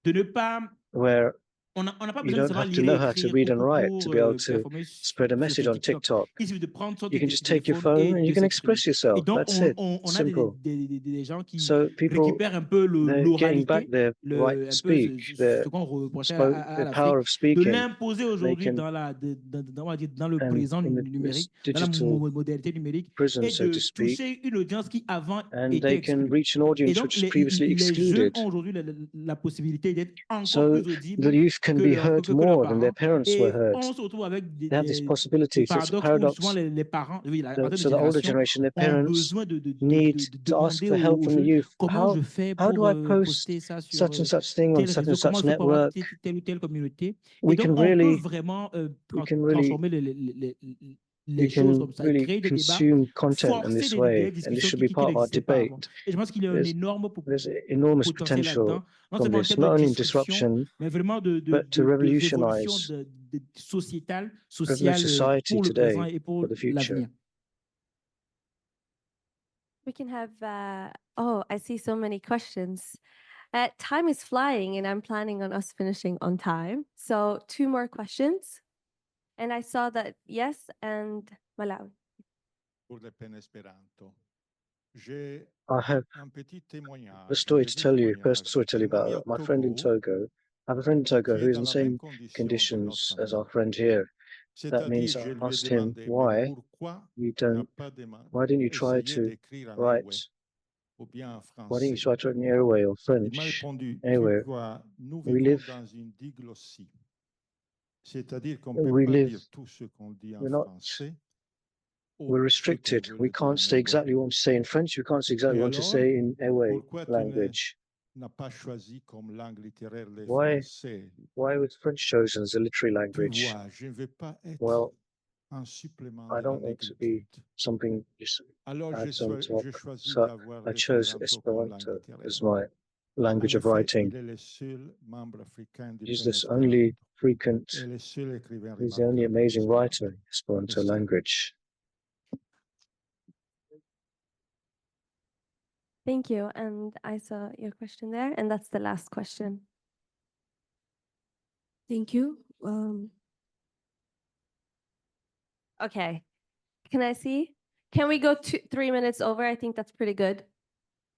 de ne pas where on n'a pas you besoin de don't savoir have to lire et know how to écrire read and write to be able to performer spread a message sur on TikTok. TikTok. Il suffit de prendre son You can just take your téléphone phone et and you de can s'exprimer. express Et yourself. donc, That's it. on a Simple. des gens qui So people, récupèrent un peu they're getting back l'oralité, their right to un peu speak, their ce qu'on reprochait à their power l'Afrique, of de speaking. l'imposer They aujourd'hui can, on va dire, dans le and présent in this numérique, dans la digital modalité numérique, prison, et so de to speak, toucher une audience qui avant and était they can exclue. reach an Et audience donc, which was previously les jeunes excluded. ont aujourd'hui la possibilité d'être encore So plus the audibles youth can be heard que leurs more than their parents. parents were Et heard. on se retrouve avec They have this des possibility. So it's a paradoxes où souvent paradox. les parents, oui, la vingtaine de So the older générations, generation, their ont parents besoin need de to ask demander for help aux from the jeunes youth. comment je fais How do pour I post poster ça sur such and such thing on tel such réseau, and comment such je fais pour avoir network? telle ou telle communauté. Et We donc, can on peut really, vraiment we can really, transformer we les choses can comme ça et really créer des débats, consume content in forcer this des way, and this discussions should be qui part of our n'existaient pas debate. avant. Et je pense qu'il y a un énorme There's enormous potentiel là-dedans, potential non from seulement en this, termes de not only in disruption, disruption, mais vraiment but to de révolution revolutionize, sociétale, revolutionize sociale society pour le présent today et pour for the future. l'avenir. We can have, oh, I see so many questions. Time is flying and I'm planning on us finishing on time. So 2 more questions. And I saw that, yes, and Malawi. Pour le peine espéranto. J'ai I have un petit témoignage, a story to tell you, personal témoignage story to tell you d'un ami about au my friend in Togo Togo. I have a friend in Togo qui who est is in dans the la même same condition que notre conditions as ami. our friend here. That means C'est-à-dire, je I lui ai asked him, demandé, mais why pourquoi you tu n'as don't, pas why didn't you try essayé to d'écrire en write, Ewe ou bien en why didn't you français? try to write in Airway or Il m'a French? répondu, tu Anywhere. vois, nous We vivons live, dans une diglossie. C'est-à-dire qu'on ne peut we pas live, dire tout ce qu'on dit en we're not, français we're ou ce qu'on restricted. veut We le dire en can't say Ewe. exactly what to say in French. We can't say exactly Et what to alors, say in Airway pourquoi tu language. n'as pas choisi comme langue littéraire le Why, français? why was French chosen as a literary Tu language? vois, je ne veux pas être Well, un supplément I de la don't want to be négritude. something just Alors, add on top. je choisis So d'avoir I chose l'espéranto comme langue Esperanto littéraire. as my language En of effet, writing. il est le seul membre africain du He's Pen this only Esperanto frequent, et le seul écrivain he's the only remarquable amazing writer d'Espéranto. in Esperanto Merci. language. Thank you. And I saw your question there, and that's the last question. Thank you. Okay. Can I see? Can we go 3 minutes over? I think that's pretty good.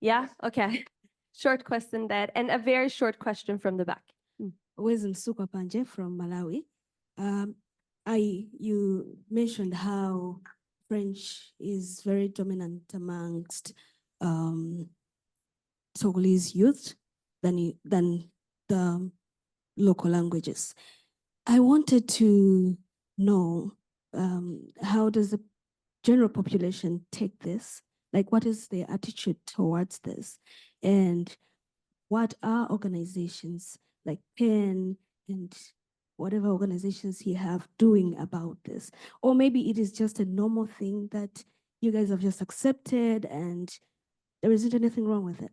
Yeah? Okay. Short question there, and a very short question from the back. Wezen Sukwapanje from Malawi. You mentioned how French is very dominant amongst Togolese youth than the local languages. I wanted to know how does the general population take this? Like, what is their attitude towards this? And what are organizations like PEN and whatever organizations you have doing about this? Or maybe it is just a normal thing that you guys have just accepted and there isn't anything wrong with it.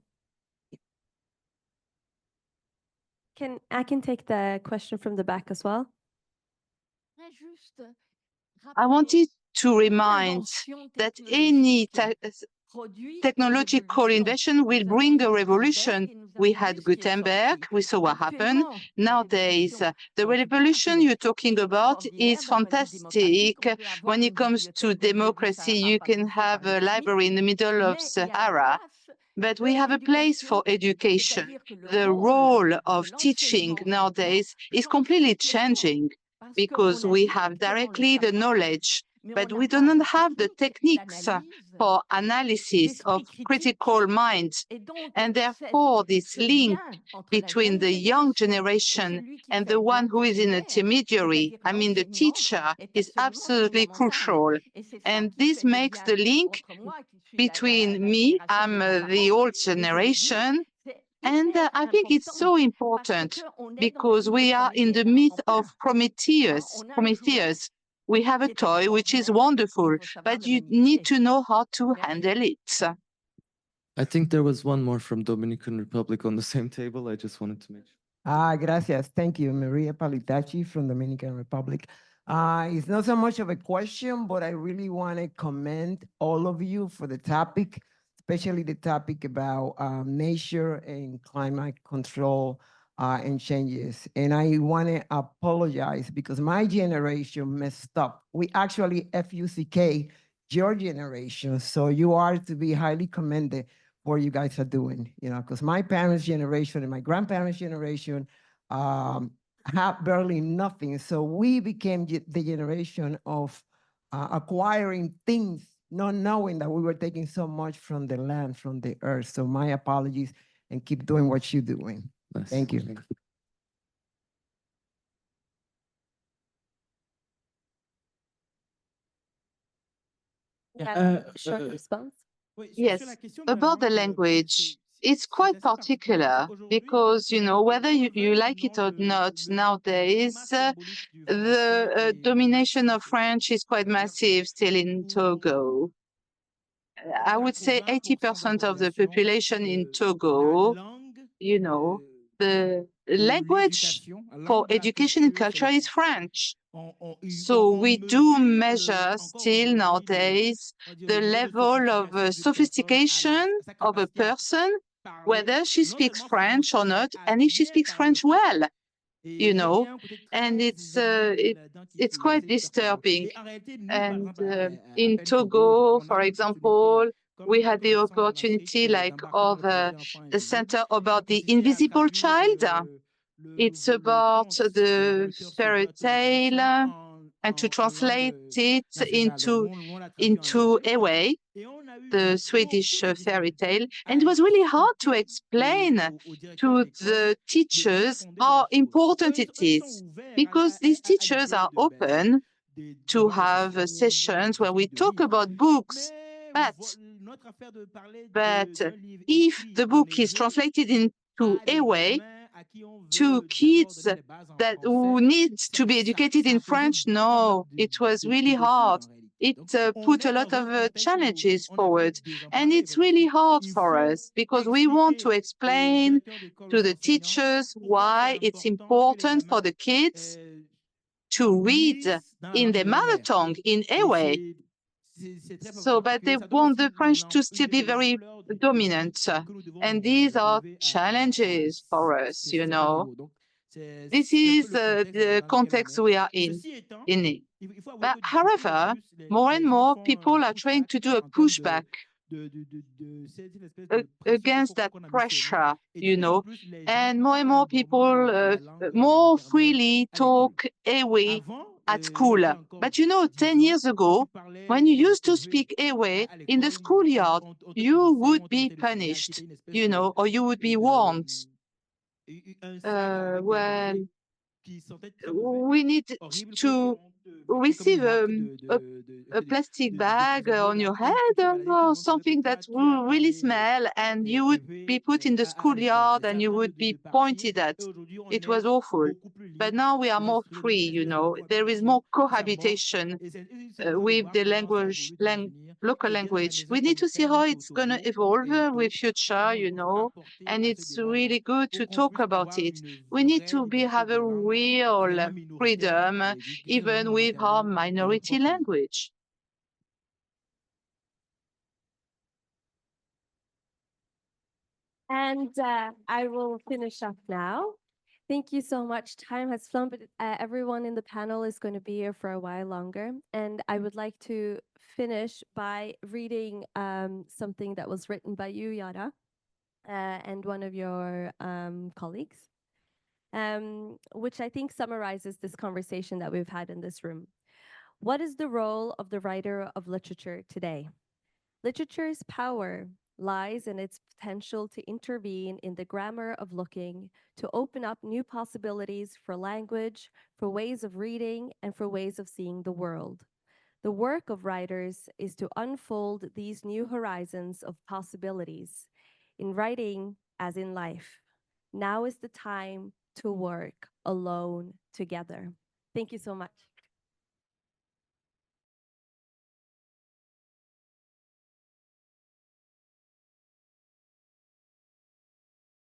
I can take the question from the back as well. I wanted to remind that any technological invention will bring a revolution. We had Gutenberg, we saw what happened. Nowadays, the revolution you're talking about is fantastic. When it comes to democracy, you can have a library in the middle of Sahara, but we have a place for education. The role of teaching nowadays is completely changing because we have directly the knowledge, but we do not have the techniques for analysis of critical minds. And therefore, this link between the young generation and the one who is an intermediary, I mean, the teacher, is absolutely crucial. And this makes the link between me, I'm the old generation, and I think it's so important because we are in the myth of Prometheus. We have a toy which is wonderful, but you need to know how to handle it. I think there was one more from Dominican Republic on the same table. I just wanted to make sure. Gracias. Thank you. Maria Palitachi from Dominican Republic. It's not so much of a question, but I really want to commend all of you for the topic, especially the topic about nature and climate control and changes. And I want to apologize because my generation messed up. We actually FUCK your generation. So you are to be highly commended for what you guys are doing, you know, because my parents' generation and my grandparents' generation have barely nothing. So we became the generation of acquiring things, not knowing that we were taking so much from the land, from the earth. So my apologies, and keep doing what you're doing. Nice. Thank you. Short response. Yes, about the language, it's quite particular because, you know, whether you like it or not, nowadays, the domination of French is quite massive still in Togo. I would say 80% of the population in Togo, you know, the language for education and culture is French. So we do measure still nowadays the level of sophistication of a person, whether she speaks French or not, and if she speaks French well, you know, and it's quite disturbing. And in Togo, for example, we had the opportunity, like, of a center about the invisible child. It's about the fairy tale, and to translate it into Ewe, the Swedish fairy tale. And it was really hard to explain to the teachers how important it is, because these teachers are open to have sessions where we talk about books, but if the book is translated into Ewe to kids who need to be educated in French, no, it was really hard. It put a lot of challenges forward, and it's really hard for us because we want to explain to the teachers why it's important for the kids to read in their mother tongue, in Ewe. So, but they want the French to still be very dominant. And these are challenges for us, you know. This is the context we are in it. But however, more and more people are trying to do a pushback against that pressure, you know, and more people more freely talk Ewe at school. But you know, 10 years ago, when you used to speak Ewe in the schoolyard, you would be punished, you know, or you would be warned. Well, we need to receive a plastic bag on your head or something that will really smell, and you would be put in the schoolyard and you would be pointed at. It was awful. But now we are more free, you know. There is more cohabitation with the local language. We need to see how it's going to evolve with future, and it's really good to talk about it. We need to have a real freedom, even with our minority language. And I will finish up now. Thank you so much. Time has flown, but everyone in the panel is going to be here for a while longer. And I would like to finish by reading something that was written by you, Yara, and one of your colleagues, which I think summarizes this conversation that we've had in this room. What is the role of the writer of literature today? Literature's power lies in its potential to intervene in the grammar of looking, to open up new possibilities for language, for ways of reading, and for ways of seeing the world. The work of writers is to unfold these new horizons of possibilities, in writing as in life. Now is the time to work alone together. Thank you so much.